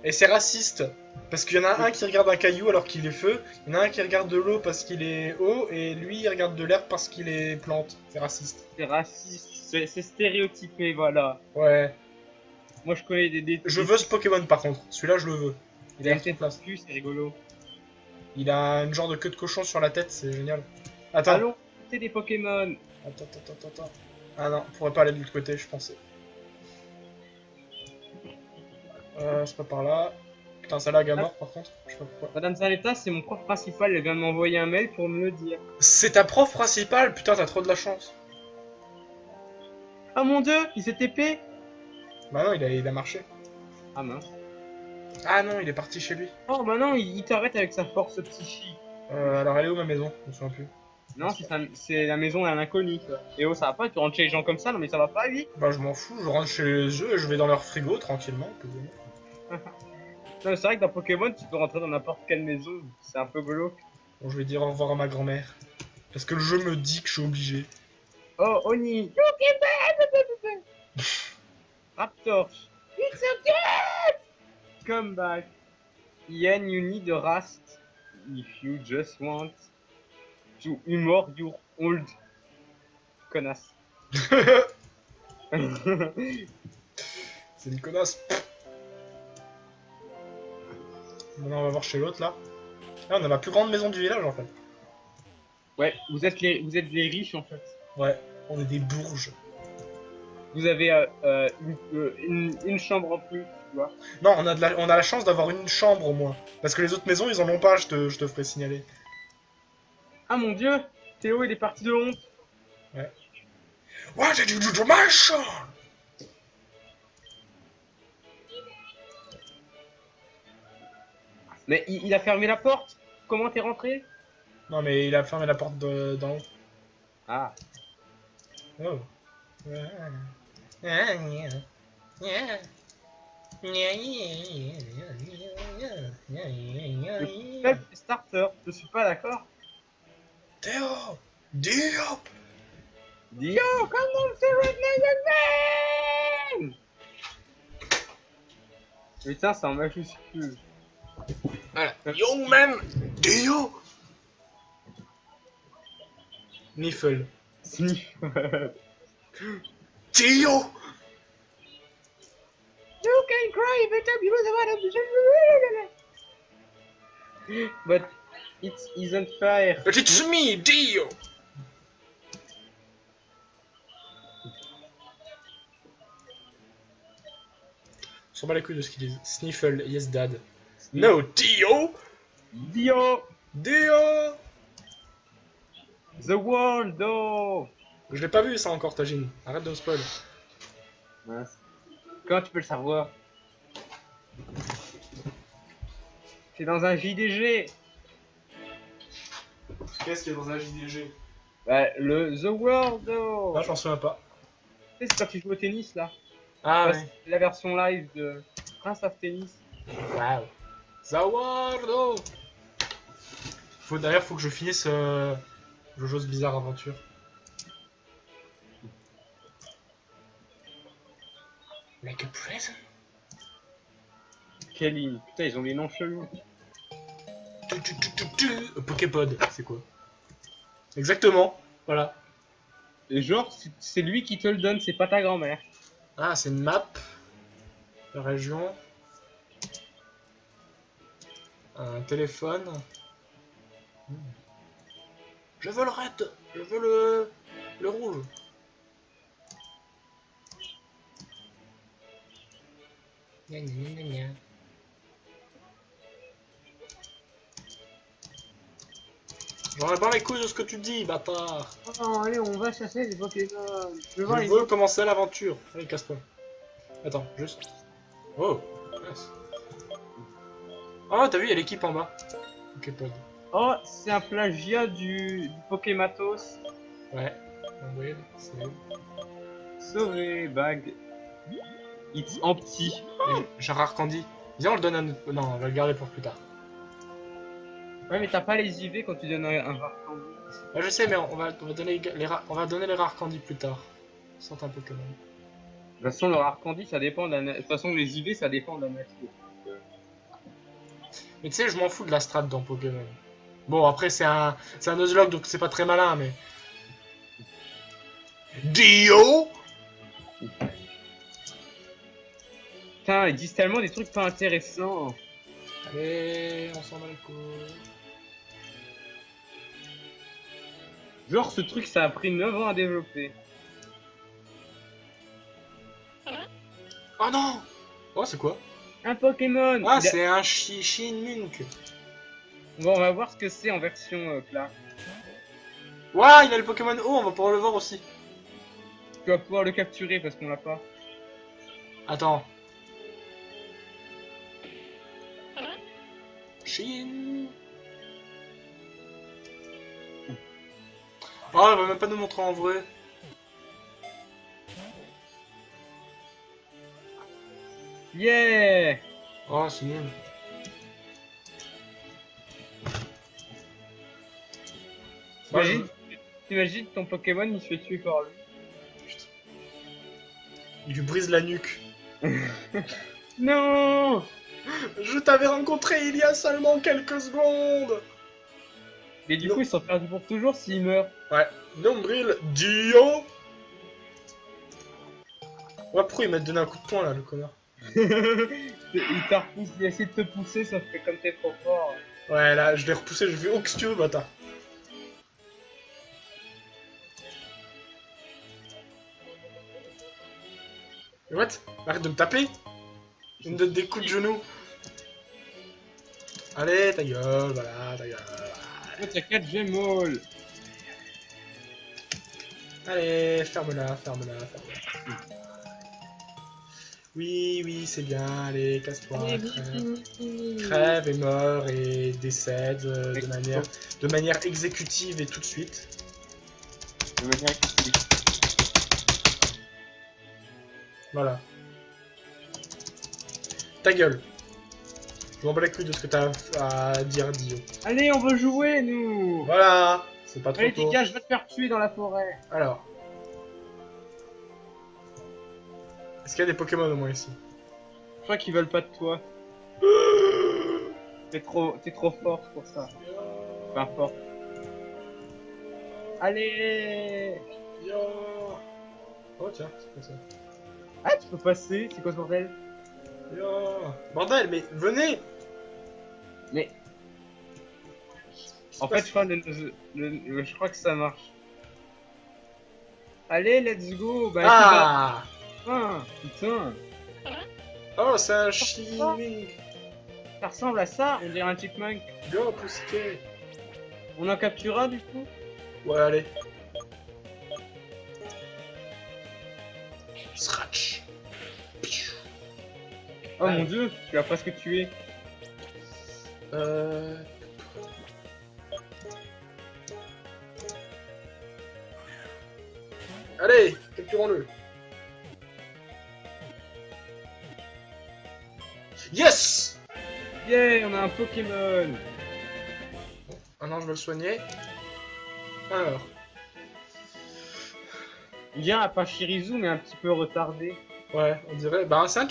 S1: Et c'est raciste. Parce qu'il y en a un qui regarde un caillou alors qu'il est feu. Il y en a un qui regarde de l'eau parce qu'il est eau. Et lui, il regarde de l'air parce qu'il est plante. C'est raciste.
S2: C'est raciste, c'est stéréotypé, voilà.
S1: Ouais.
S2: Moi, je connais des
S1: Je veux ce Pokémon par contre. Celui-là, je le veux. Il a une
S2: tête
S1: place.
S2: plus, c'est rigolo.
S1: Il a une genre de queue de cochon sur la tête, c'est génial. Attends.
S2: Allons, c'est des Pokémon.
S1: Attends. Ah non, on pourrait pas aller de l'autre côté, je pensais. C'est pas par là. Putain, ça lag à mort par contre. Je sais pas pourquoi.
S2: Madame Zaletta, c'est mon prof principal, elle vient de m'envoyer un mail pour me le dire.
S1: C'est ta prof principale? Putain, t'as trop de la chance.
S2: Ah mon dieu, il s'est TP.
S1: Bah non, il a marché.
S2: Ah mince.
S1: Ah non, il est parti chez lui.
S2: Oh bah non, il t'arrête avec sa force psychique.
S1: Alors elle est où ma maison? Je me souviens plus.
S2: Non, c'est la maison d'un inconnu, ça. Et oh, ça va pas, tu rentres chez les gens comme ça, non mais ça va pas, lui.
S1: Bah je m'en fous, je rentre chez eux et je vais dans leur frigo tranquillement.
S2: Non, mais c'est vrai que dans Pokémon, tu peux rentrer dans n'importe quelle maison, c'est un peu glauque.
S1: Bon, je vais dire au revoir à ma grand-mère. Parce que le jeu me dit que je suis obligé.
S2: Oh, Oni. Raptor. It's okay. Come back. Ian, you need a rest. If you just want to humor your old connasse.
S1: C'est une connasse. Maintenant on va voir chez l'autre là. Ah, on a la plus grande maison du village en fait.
S2: Ouais, vous êtes les riches en fait.
S1: Ouais, on est des bourges.
S2: Vous avez une chambre en plus, tu vois.
S1: Non, on a la chance d'avoir une chambre au moins. Parce que les autres maisons ils en ont pas, je te ferai signaler.
S2: Ah mon dieu, Théo il est parti de honte.
S1: Ouais. What did you do to my son?
S2: Mais il a fermé la porte. Comment t'es rentré?
S1: Non mais il a fermé la porte d'en haut.
S2: Ah.
S1: Oh.
S2: Le faible starter, je suis pas d'accord.
S1: Théo! Diop!
S2: Dio, comment c'est Redline? Putain, c'est en majuscule.
S3: Voilà. Young man, Dio.
S1: Niffle.
S2: Sniffle.
S3: Dio.
S2: You can cry better because of but it isn't fair.
S3: But it's me, Dio.
S1: On s'en bat les couilles de ce qu'ils disent. Sniffle, yes dad.
S3: No, Dio.
S2: Dio,
S1: Dio.
S2: the world, oh.
S1: Je l'ai pas vu ça encore, Tajin. Arrête de me spoil.
S2: Mince. Comment tu peux le savoir? C'est dans un JDG.
S1: Qu'est-ce qu'il y a dans un JDG?
S2: Bah, le The World, oh.
S1: Ah, je m'en souviens pas.
S2: Tu sais, c'est quand tu joues au tennis là.
S1: Ah
S2: Bah,
S1: ouais.
S2: c'est la version live de Prince of Tennis.
S1: Wow. Zawardo. D'ailleurs, faut que je finisse Jojo's Bizarre Aventure.
S3: Like a present.
S2: Quelle ligne. Putain, ils ont des noms chelous.
S1: Poképod, c'est quoi? Exactement, voilà.
S2: Et genre, c'est lui qui te le donne, c'est pas ta grand-mère.
S1: Ah, c'est une map. La région. Un téléphone. Je veux le red. Je veux le rouge.
S3: Gna gna gna gna.
S1: J'en ai pas les couilles de ce que tu dis, bâtard.
S2: Oh, allez, on va chercher les Pokémon. Je veux
S1: Je veux commencer l'aventure. Allez, casse-toi. Attends, juste. Oh, nice. Oh, t'as vu, il y a l'équipe en bas. Poképod.
S2: Oh, c'est un plagiat du Pokématos.
S1: Ouais. Oui, c'est.
S2: Sorry, bag. It's empty.
S1: Gérard Candy. Viens, on le donne à notre. Non, on va le garder pour plus tard.
S2: Ouais, mais t'as pas les IV quand tu donnes un rare candy.
S1: Ouais, je sais, mais on va donner on va donner les rares candy plus tard. Sans un Pokémon.
S2: De toute façon, le rare candy, ça dépend de la... De toute façon, les IV, ça dépend de la nature.
S1: Mais tu sais, je m'en fous de la strat dans Pokémon. Bon, après, c'est un Nuzlocke, donc c'est pas très malin, mais.
S3: Dio.
S2: Putain, ils disent tellement des trucs pas intéressants.
S1: Allez, on s'en bat les couilles.
S2: Genre, ce truc, ça a pris 9 ans à développer.
S1: Oh non. Oh, c'est quoi?
S2: Un Pokémon.
S1: Ah, c'est un Shinmunk.
S2: Bon, on va voir ce que c'est en version classe.
S1: Waouh, il a le Pokémon O, on va pouvoir le voir aussi.
S2: Tu vas pouvoir le capturer parce qu'on l'a pas.
S1: Attends. Shin. Oh, elle va même pas nous montrer en vrai.
S2: Yeah.
S1: Oh, c'est nul.
S2: T'imagines ton Pokémon, il se fait tuer par lui.
S1: Il lui brise la nuque.
S2: Non.
S1: Je t'avais rencontré il y a seulement quelques secondes.
S2: Mais du coup, ils sont perdus pour toujours s'ils meurent.
S1: Ouais. Nombril Dio. Ouais, pourquoi il m'a donné un coup de poing là, le connard?
S2: Il t'a repoussé, il a essayé de te pousser, ça fait comme t'es trop fort.
S1: Ouais, là, je l'ai repoussé, je fais oh, qu'est-ce que tu veux, bâtard. What? Arrête de me taper. Il me donne des coups de genoux. Allez, ta gueule, voilà, ta gueule.
S2: Oh, t'as 4 Gémol.
S1: Allez, ferme-la, ferme-la, ferme-la. Oui, oui, c'est bien, allez, casse-toi, crève. Crève et meurt et décède de manière exécutive et tout de suite.
S2: De manière explique.
S1: Voilà. Ta gueule. Je m'en bats les couilles de ce que t'as à dire, Dio.
S2: Allez, on veut jouer, nous.
S1: Voilà, c'est pas trop
S2: Allez,
S1: tôt.
S2: Pika, je vais te faire tuer dans la forêt.
S1: Alors. Est-ce qu'il y a des Pokémon au moins ici?
S2: Je crois qu'ils veulent pas de toi. T'es trop fort pour ça. Peu importe. Allez!
S1: Yo. Oh tiens, c'est quoi ça?
S2: Ah, tu peux passer? C'est quoi ce bordel?
S1: Yo. Bordel, mais venez!
S2: Mais. En fait, je crois que ça marche. Allez, let's go! Bah,
S1: Ah!
S2: ah, putain!
S1: Oh, c'est un chiming!
S2: Ça ressemble à ça, on dirait un chipmunk.
S1: Go, Pussycat!
S2: On en captura du coup?
S1: Ouais, allez. Scratch!
S2: Oh
S1: Ah.
S2: mon dieu, tu l'as presque tué.
S1: Allez, capturons-le! Yes!
S2: Yeah, on a un Pokémon!
S1: Maintenant, je vais le soigner. Alors.
S2: On dirait un Pachirisu, mais un petit peu retardé.
S1: Ouais, on dirait. Bah, c'est un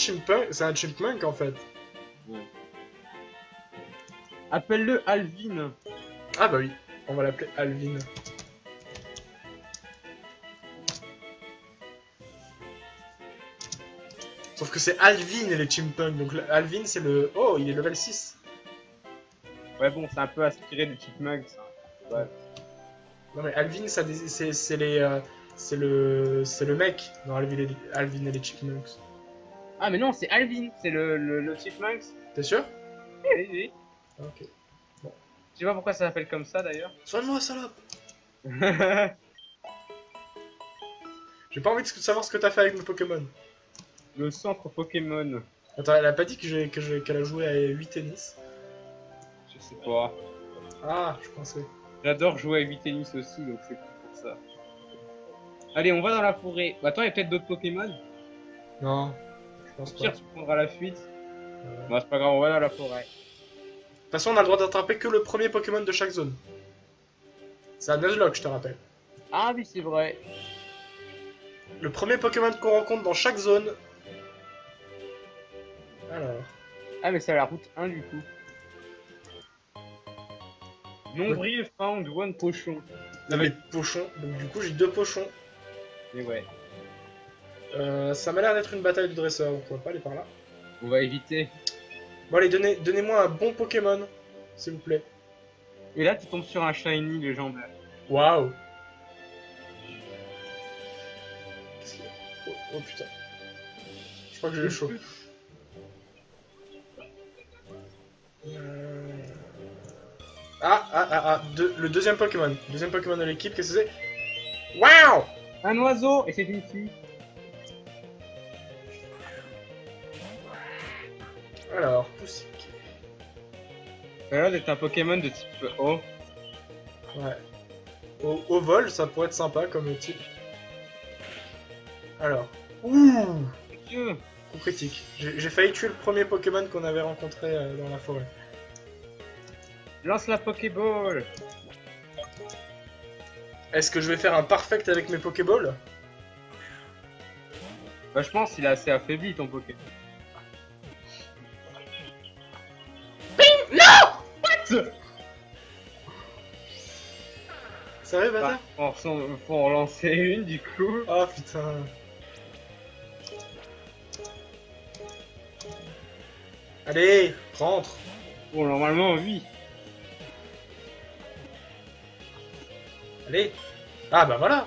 S1: chipmunk en fait.
S2: Appelle-le Alvin.
S1: Ah, bah oui, on va l'appeler Alvin. Sauf que c'est Alvin et les chipmunks, donc Alvin c'est le. Oh, il est level 6.
S2: Ouais, bon, c'est un peu aspiré du chipmunk, ça. Ouais.
S1: Non, mais Alvin, ça, c'est les. C'est le mec dans Alvin et les chipmunks.
S2: Ah, mais non, c'est Alvin, c'est le chipmunk.
S1: T'es sûr?
S2: Oui, oui.
S1: Ok.
S2: Je sais pas pourquoi ça s'appelle comme ça d'ailleurs.
S1: Soigne-moi, salope! J'ai pas envie de savoir ce que t'as fait avec mes Pokémon.
S2: Le centre Pokémon.
S1: Attends, elle a pas dit qu'elle a joué à 8 tennis.
S2: Je sais pas.
S1: Ah, je pensais.
S2: J'adore jouer à 8 tennis aussi, donc c'est pour ça. Allez, on va dans la forêt. Bah, attends, il y a peut-être d'autres Pokémon.
S1: Non, je pense
S2: Au
S1: pas.
S2: pire, tu prendras la fuite.
S1: Ouais.
S2: Bah, c'est pas grave, on va dans la forêt.
S1: De toute façon, on a le droit d'attraper que le premier Pokémon de chaque zone. C'est un Nuzlocke, je te rappelle.
S2: Ah oui, c'est vrai.
S1: Le premier Pokémon qu'on rencontre dans chaque zone. Alors.
S2: Ah, mais c'est la route 1 du coup. Nombril found one pochon.
S1: Là, les pochons. Donc, du coup, j'ai 2 pochons.
S2: Mais ouais,
S1: Ça m'a l'air d'être une bataille de dresseurs, donc on va pas aller par là.
S2: on va éviter.
S1: Bon, allez, donnez-moi un bon Pokémon, s'il vous plaît.
S2: Et là, tu tombes sur un shiny légendaire.
S1: Waouh! Qu'est-ce qu'il y a? Oh putain. Je crois que j'ai eu chaud. Le deuxième Pokémon. Deuxième Pokémon de l'équipe, qu'est-ce que c'est? Waouh!
S2: Un oiseau et c'est une fille.
S1: Alors, Pussycat.
S2: Ça a l'air d'être un Pokémon de type O.
S1: Ouais. Au vol, ça pourrait être sympa comme type. Alors. Ouh!
S2: Mon Dieu.
S1: Coup critique. J'ai failli tuer le premier Pokémon qu'on avait rencontré dans la forêt.
S2: Lance la Pokéball.
S1: Est-ce que je vais faire un perfect avec mes Pokéballs?
S2: Bah, je pense qu'il est assez affaibli ton Pokémon.
S1: Sérieux, bâtard?
S2: Bah, faut en relancer une du coup.
S1: Oh putain. Allez, rentre.
S2: Bon, normalement, oui.
S1: Allez. Ah bah voilà.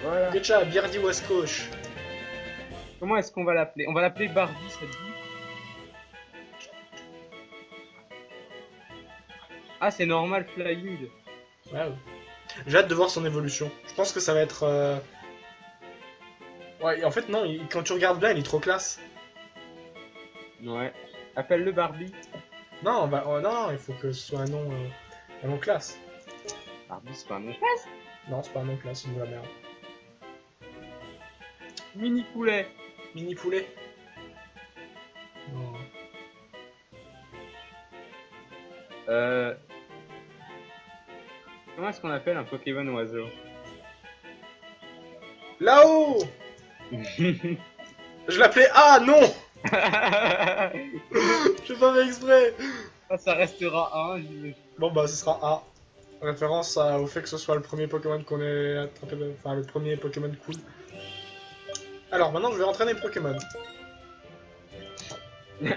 S2: Voilà.
S1: Déjà, Birdie Wascoche.
S2: Comment est-ce qu'on va l'appeler? On va l'appeler Barbie, ça te dit? Ah, c'est normal flying.
S1: Waouh. J'ai hâte de voir son évolution. Je pense que ça va être... Ouais, en fait non, quand tu regardes bien, il est trop classe.
S2: Ouais. Appelle-le Barbie.
S1: Non, bah, non, il faut que ce soit un nom classe.
S2: Barbie, c'est pas un nom.
S1: Non, c'est pas un nom classe, c'est de la merde.
S2: Mini poulet.
S1: Mini poulet. Non.
S2: Comment est-ce qu'on appelle un Pokémon oiseau?
S1: Là-haut. Je l'appelais... Ah non. J'ai pas fait exprès.
S2: Ah, ça restera 1, j'imagine.
S1: Bon bah ce sera A. Référence au fait que ce soit le premier Pokémon qu'on ait attrapé, enfin le premier Pokémon cool. Alors maintenant je vais entraîner Pokémon.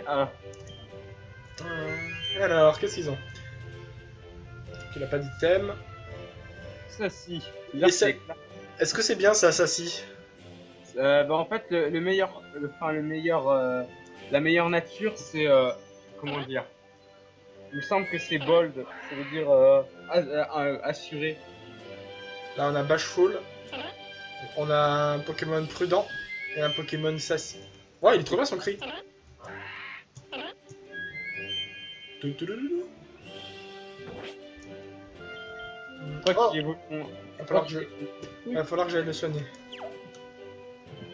S2: Ah,
S1: Alors qu'est-ce qu'ils ont? Il a pas d'item.
S2: ça si.
S1: Et ça- Est-ce que c'est bien ça, Sassy?
S2: Bah en fait le meilleur, la meilleure nature c'est comment dire. Il me semble que c'est bold, ça veut dire assuré.
S1: Là on a Bashful. On a un Pokémon prudent et un Pokémon Sassy. Ouais, il est trop bien son cri. Toutoulou.
S2: Toi
S1: Oh.
S2: qui évolue.
S1: Va falloir que j'aille le soigner.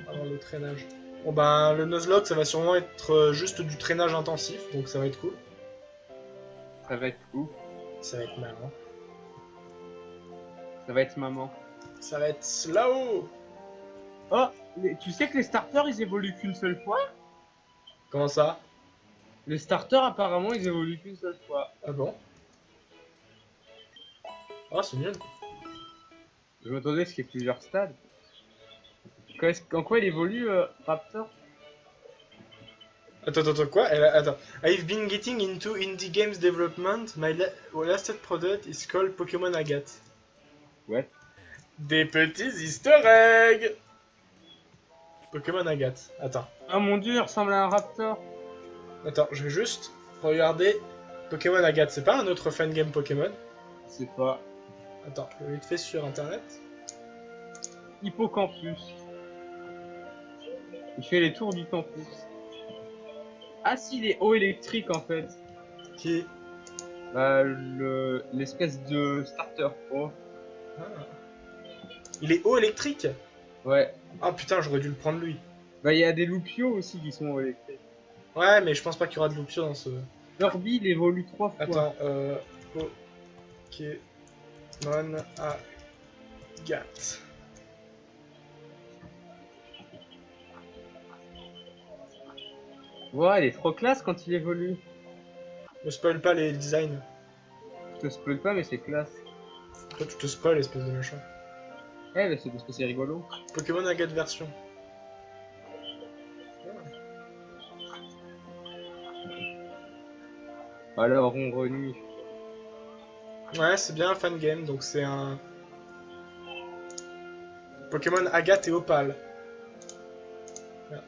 S1: Alors le traînage. Bon ben le Nuzlocke ça va sûrement être juste du traînage intensif, donc ça va être cool.
S2: Ça va être fou.
S1: Ça va être marrant.
S2: Ça va être maman.
S1: Ça va être slow.
S2: Oh, tu sais que les starters ils évoluent qu'une seule fois?
S1: Comment ça?
S2: Les starters apparemment ils évoluent qu'une seule fois.
S1: Ah bon? Ah c'est nul.
S2: Je m'attendais ce qu'il y ait plusieurs stades. En quoi il évolue Raptor?
S1: Attends, quoi? Attends. I've been getting into indie games development. My last product is called Pokémon Agathe.
S2: Ouais.
S1: Des petits easter eggs! Pokémon Agathe. Attends.
S2: Ah mon dieu, il ressemble à un Raptor.
S1: Attends, je vais juste regarder Pokémon Agathe. C'est pas un autre fan game Pokémon?
S2: Je sais pas.
S1: Attends, je vais vite fait sur internet.
S2: Hippocampus. Il fait les tours du campus. Ah si, il est eau électrique en fait.
S1: Qui est...
S2: Bah, l'espèce de starter pro.
S1: Ah. Il est eau électrique?
S2: Ouais.
S1: Ah putain, j'aurais dû le prendre lui.
S2: Bah, il y a des Lupios aussi qui sont eau électrique.
S1: Ouais, mais je pense pas qu'il y aura de Lupio dans ce...
S2: Lurby, il évolue 3 fois.
S1: Attends, Pokémon Agathe.
S2: Ouais, il est trop classe quand il évolue.
S1: Ne spoil pas les designs.
S2: Je te spoil pas, mais c'est classe.
S1: Toi, tu te spoil, espèce de méchant.
S2: Eh, mais c'est parce que c'est rigolo.
S1: Pokémon Agathe version.
S2: Alors, on renie.
S1: Ouais, c'est bien un fan game, donc c'est un... Pokémon Agathe et Opale. Voilà.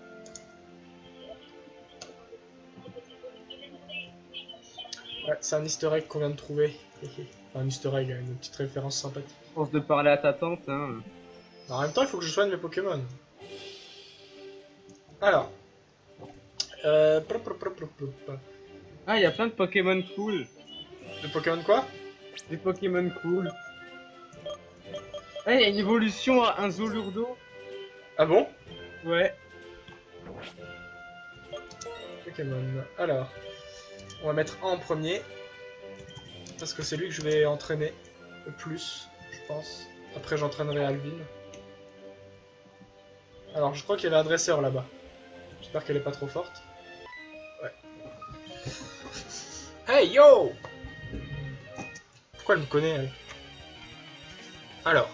S1: Ouais, c'est un easter egg qu'on vient de trouver. Enfin, un easter egg, une petite référence sympathique.
S2: Je pense de parler à ta tante, hein.
S1: En même temps, il faut que je soigne mes Pokémon. Alors.
S2: Ah, il y a plein de Pokémon cool.
S1: De Pokémon quoi?
S2: Des Pokémon cool. Ah, il y a une évolution à un Zolurdo.
S1: Ah bon?
S2: Ouais.
S1: Pokémon. Alors. On va mettre un en premier. Parce que c'est lui que je vais entraîner le plus, je pense. Après, j'entraînerai Alvin. Alors, je crois qu'il y avait un dresseur là-bas. J'espère qu'elle est pas trop forte. Ouais. Hey yo! Pourquoi elle me connaît, elle? Alors.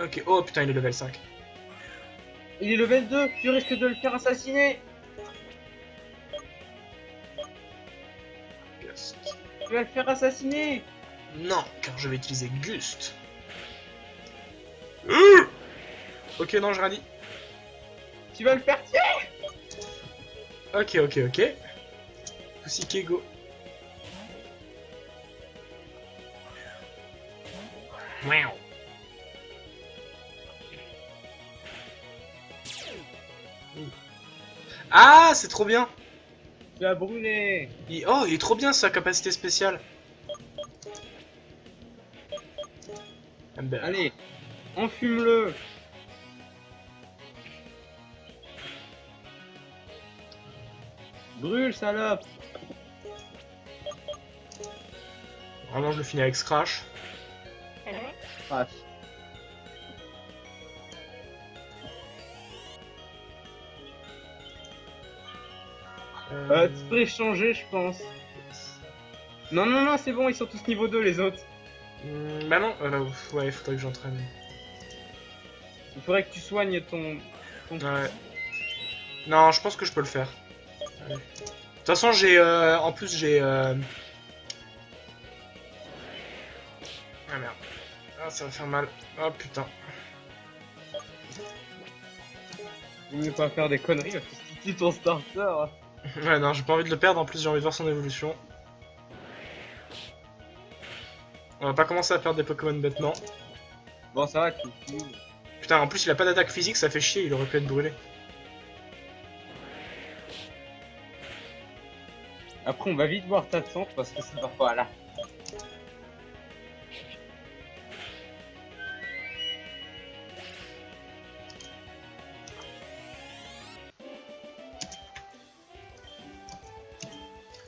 S1: Ok, oh putain, il est level 5.
S2: Il est level 2, tu risques de le faire assassiner.
S1: Gust.
S2: Tu vas le faire assassiner.
S1: Non, car je vais utiliser Gust. Ok, non, je rien dit.
S2: Tu vas le faire tuer.
S1: Ok. Aussi Kego.
S3: Wow.
S1: Ah, c'est trop bien.
S2: Tu vas brûler.
S1: Oh, il est trop bien sa capacité spéciale. Amber.
S2: Allez, enfume-le. Brûle, salope.
S1: Vraiment, je le finis avec Scratch.
S2: Crash. Tu peux échanger, je pense. Non, non, non, c'est bon, ils sont tous niveau 2, les autres.
S1: Bah non, ouais, il faudrait que j'entraîne.
S2: Il faudrait que tu soignes ton...
S1: Ouais. Non, je pense que je peux le faire. Allez. De toute façon, j'ai... en plus, j'ai... Ah merde. Ah, ça va faire mal. Oh putain.
S2: Il ne pas faire des conneries parce que si tu tues ton starter...
S1: Ouais, non, j'ai pas envie de le perdre. En plus, j'ai envie de voir son évolution. On va pas commencer à perdre des Pokémon bêtement.
S2: Bon, ça va, tu finis.
S1: Putain, en plus, il a pas d'attaque physique, ça fait chier. Il aurait pu être brûlé.
S2: Après, on va vite voir ta tante parce que ça va pas là.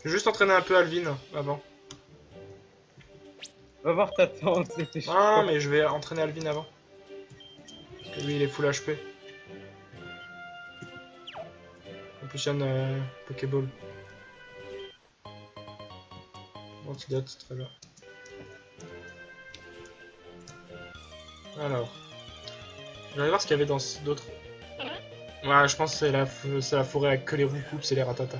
S1: Je vais juste entraîner un peu Alvin avant.
S2: Va voir ta tante, c'était chaud.
S1: Ah, mais je vais entraîner Alvin avant. Parce que lui, il est full HP. En plus, il y a une Pokéball. Antidote, très bien. Alors. Je vais aller voir ce qu'il y avait dans d'autres. Ouais, je pense que c'est la forêt avec que les roucoups et les ratatas.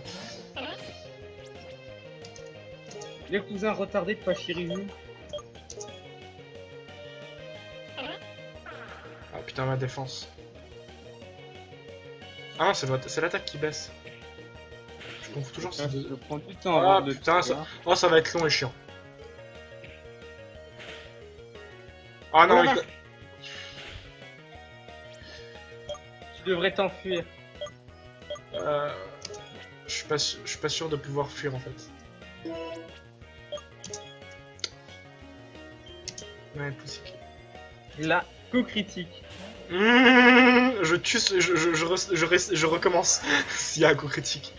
S2: Les cousins retardés de Pachirimu.
S1: Ah putain, ma défense. Ah non, c'est l'attaque qui baisse. Je confonds toujours ces deux.
S2: Je prends du temps
S1: Ah
S2: avant de
S1: putain,
S2: tuer,
S1: ça...
S2: hein.
S1: Oh, ça va être long et chiant. Ah non,
S2: Oh la
S1: il...
S2: vache. Tu devrais t'enfuir.
S1: Je suis pas sûr de pouvoir fuir en fait. Ouais, possible.
S2: Là, coup critique.
S1: Je tue, je recommence s'il y a un coup critique.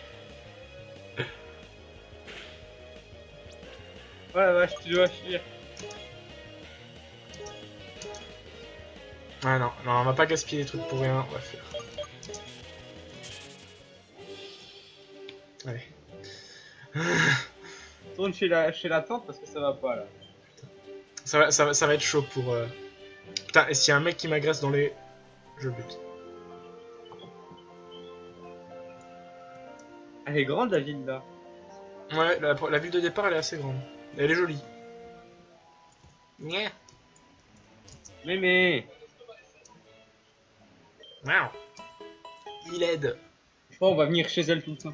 S2: Oh la vache, tu dois fuir.
S1: Ouais, non, non, on va pas gaspiller les trucs pour rien, on va faire. Allez.
S2: Tourne chez la tante parce que ça va pas là.
S1: Ça va être chaud pour... Putain, et s'il y a un mec qui m'agresse dans les... Je le bute.
S2: Elle est grande la ville là.
S1: Ouais, la ville de départ, elle est assez grande. Elle est jolie. Yeah.
S2: Mais.
S1: Wow. Il aide.
S2: Je crois qu'on va venir chez elle tout le temps.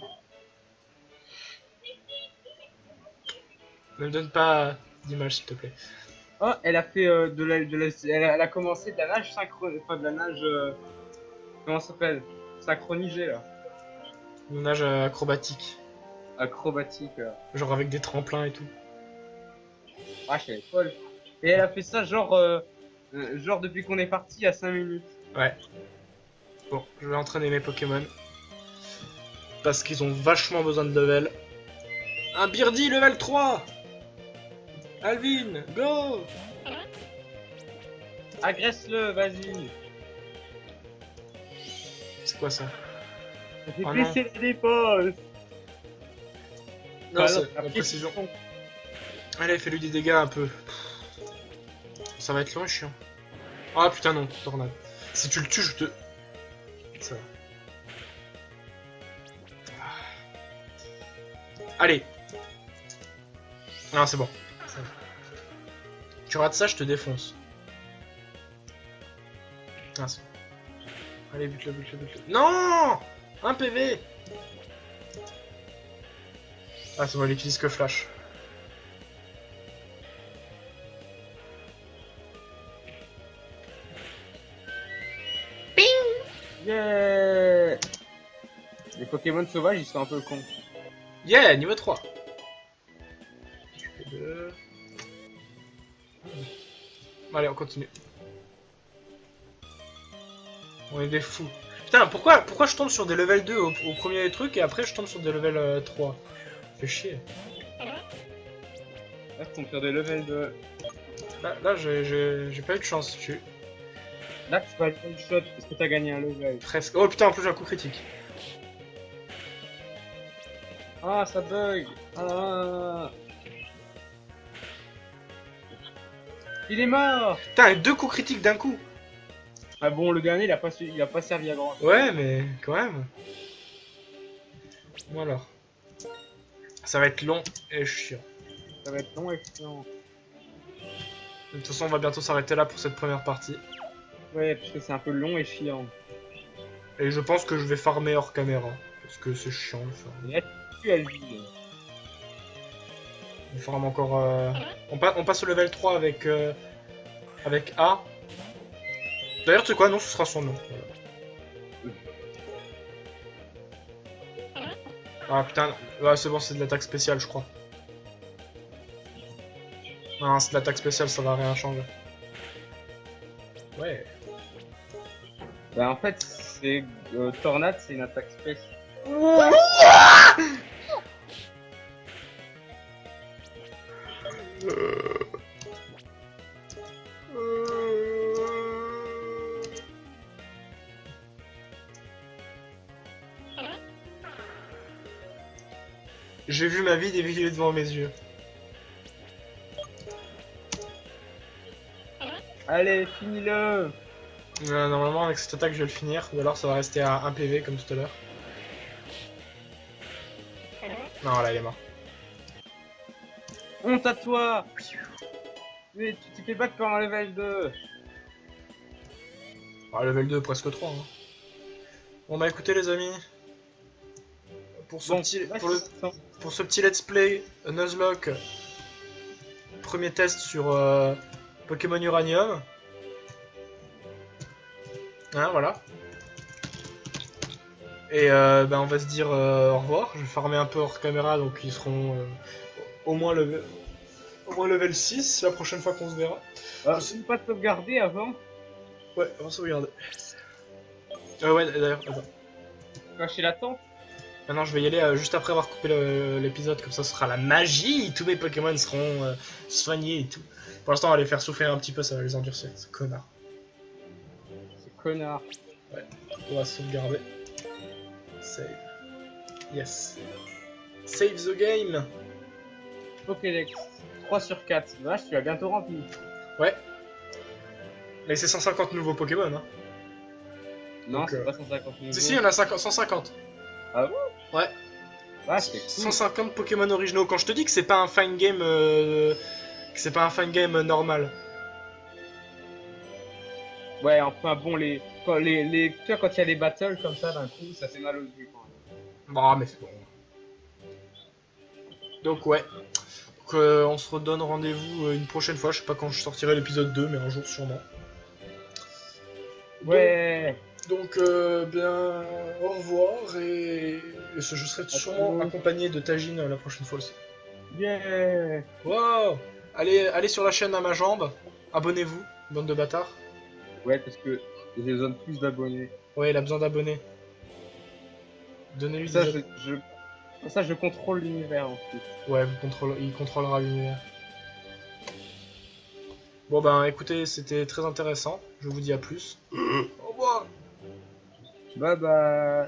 S1: Ne me donne pas d'image, s'il te plaît.
S2: Oh, elle a fait elle a commencé de la nage synchronisée, enfin de la nage, comment ça s'appelle? Synchronisée là.
S1: Une nage acrobatique.
S2: Acrobatique.
S1: Genre avec des tremplins et tout.
S2: Ah, je suis folle. Et elle a fait ça genre, genre depuis qu'on est parti à 5 minutes.
S1: Ouais. Bon, je vais entraîner mes Pokémon. Parce qu'ils ont vachement besoin de level. Un Birdie level 3. Alvin, go.
S2: Agresse-le, vas-y.
S1: C'est quoi ça?
S2: J'ai
S1: Oh
S2: baissé les dépenses.
S1: Non, c'est la précision. Allez, fais-lui des dégâts un peu. Ça va être long et chiant. Ah putain non, tornade. Si tu le tues, je te... Ça va. Allez. Non, c'est bon. Ça va. Tu rates ça, je te défonce. Ah, c'est bon. Allez, bute-le, bute-le, bute-le. Non! Un PV! Ah, c'est bon, il utilise que Flash.
S2: Yeah. Les Pokémon sauvages, ils sont un peu cons.
S1: Yeah, niveau 3. Je fais 2. Allez, on continue. On est des fous. Putain, pourquoi je tombe sur des level 2 au premier truc et après je tombe sur des level 3? Fait chier.
S2: Là, on fait des levels de...
S1: Là j'ai pas eu de chance.
S2: Là, tu vas le one shot parce que t'as gagné un level.
S1: Presque. Oh putain, en plus j'ai un coup critique.
S2: Ah, ça bug. Ah. Il est mort.
S1: Putain, 2 coups critiques d'un coup.
S2: Ah bon, le dernier, il a pas servi à grand chose.
S1: Ouais, mais quand même. Bon alors. Ça va être long et chiant.
S2: Ça va être long et chiant.
S1: De toute façon, on va bientôt s'arrêter là pour cette première partie.
S2: Ouais, parce que c'est un peu long et chiant.
S1: Et je pense que je vais farmer hors caméra. Parce que c'est chiant le farm.
S2: Et là, tu as le vide.
S1: On farm encore... On passe au level 3 avec A. D'ailleurs, tu sais quoi? Non, ce sera son nom. Voilà. Ah putain, ouais, c'est bon, c'est de l'attaque spéciale, je crois. Non, c'est de l'attaque spéciale, ça va rien changer. Ouais.
S2: Bah, en fait, c'est Tornade, c'est une attaque spéciale.
S1: J'ai vu ma vie défiler devant mes yeux.
S2: Allez, finis-le.
S1: Normalement, avec cette attaque, je vais le finir. Ou alors, ça va rester à 1 PV comme tout à l'heure. Non, là, il est mort.
S2: Honte à toi. Mais tu t'es fait battre par un level 2.
S1: Ah, level 2, presque 3. Hein. Bon, bah écoutez, les amis. Pour ce,
S2: Bon,
S1: petit,
S2: là,
S1: pour ce petit let's play, Nuzlocke. Premier test sur Pokémon Uranium. Hein, voilà. Et ben on va se dire au revoir. Je vais farmer un peu hors caméra, donc ils seront au moins level 6 la prochaine fois qu'on se verra.
S2: Ah, tu ne pas te sauvegarder avant.
S1: Ouais, on va sauvegarder. Ouais, d'ailleurs, attends.
S2: Cacher la tente.
S1: Maintenant, je vais y aller juste après avoir coupé l'épisode, comme ça ce sera la magie. Tous mes Pokémon seront soignés et tout. Pour l'instant, on va les faire souffrir un petit peu, ça va les endurcir, ce connard.
S2: Ce connard.
S1: Ouais, on va sauvegarder. Save. Yes. Save the game.
S2: Pokédex. 3 sur 4. Vache, tu as bientôt rempli.
S1: Ouais. Mais c'est 150 nouveaux Pokémon, hein.
S2: Non,
S1: Donc,
S2: c'est pas 150 nouveaux.
S1: Si, il y en a 150.
S2: Ah bon?
S1: Ouais.
S2: Ah, c'est cool.
S1: 150 Pokémon originaux. Quand je te dis que c'est pas un fine game, normal.
S2: Ouais, enfin bon, tu vois, quand il y a des battles comme ça d'un coup, ça fait mal aux yeux quand même.
S1: Bah, mais c'est bon. Donc, ouais. Donc, on se redonne rendez-vous une prochaine fois. Je sais pas quand je sortirai l'épisode 2, mais un jour sûrement.
S2: Ouais.
S1: Donc, bien, au revoir. Et je serai sûrement accompagné de Tajin la prochaine fois aussi.
S2: Yeah.
S1: Wow. Allez sur la chaîne à ma jambe. Abonnez-vous, bande de bâtards.
S2: Ouais, parce que j'ai besoin de plus d'abonnés.
S1: Ouais, il a besoin d'abonnés. Donnez-lui
S2: Ça,
S1: des
S2: ça, je contrôle l'univers en plus.
S1: Ouais, il contrôlera l'univers. Bon ben écoutez, c'était très intéressant. Je vous dis à plus. Au revoir.
S2: Bye bye.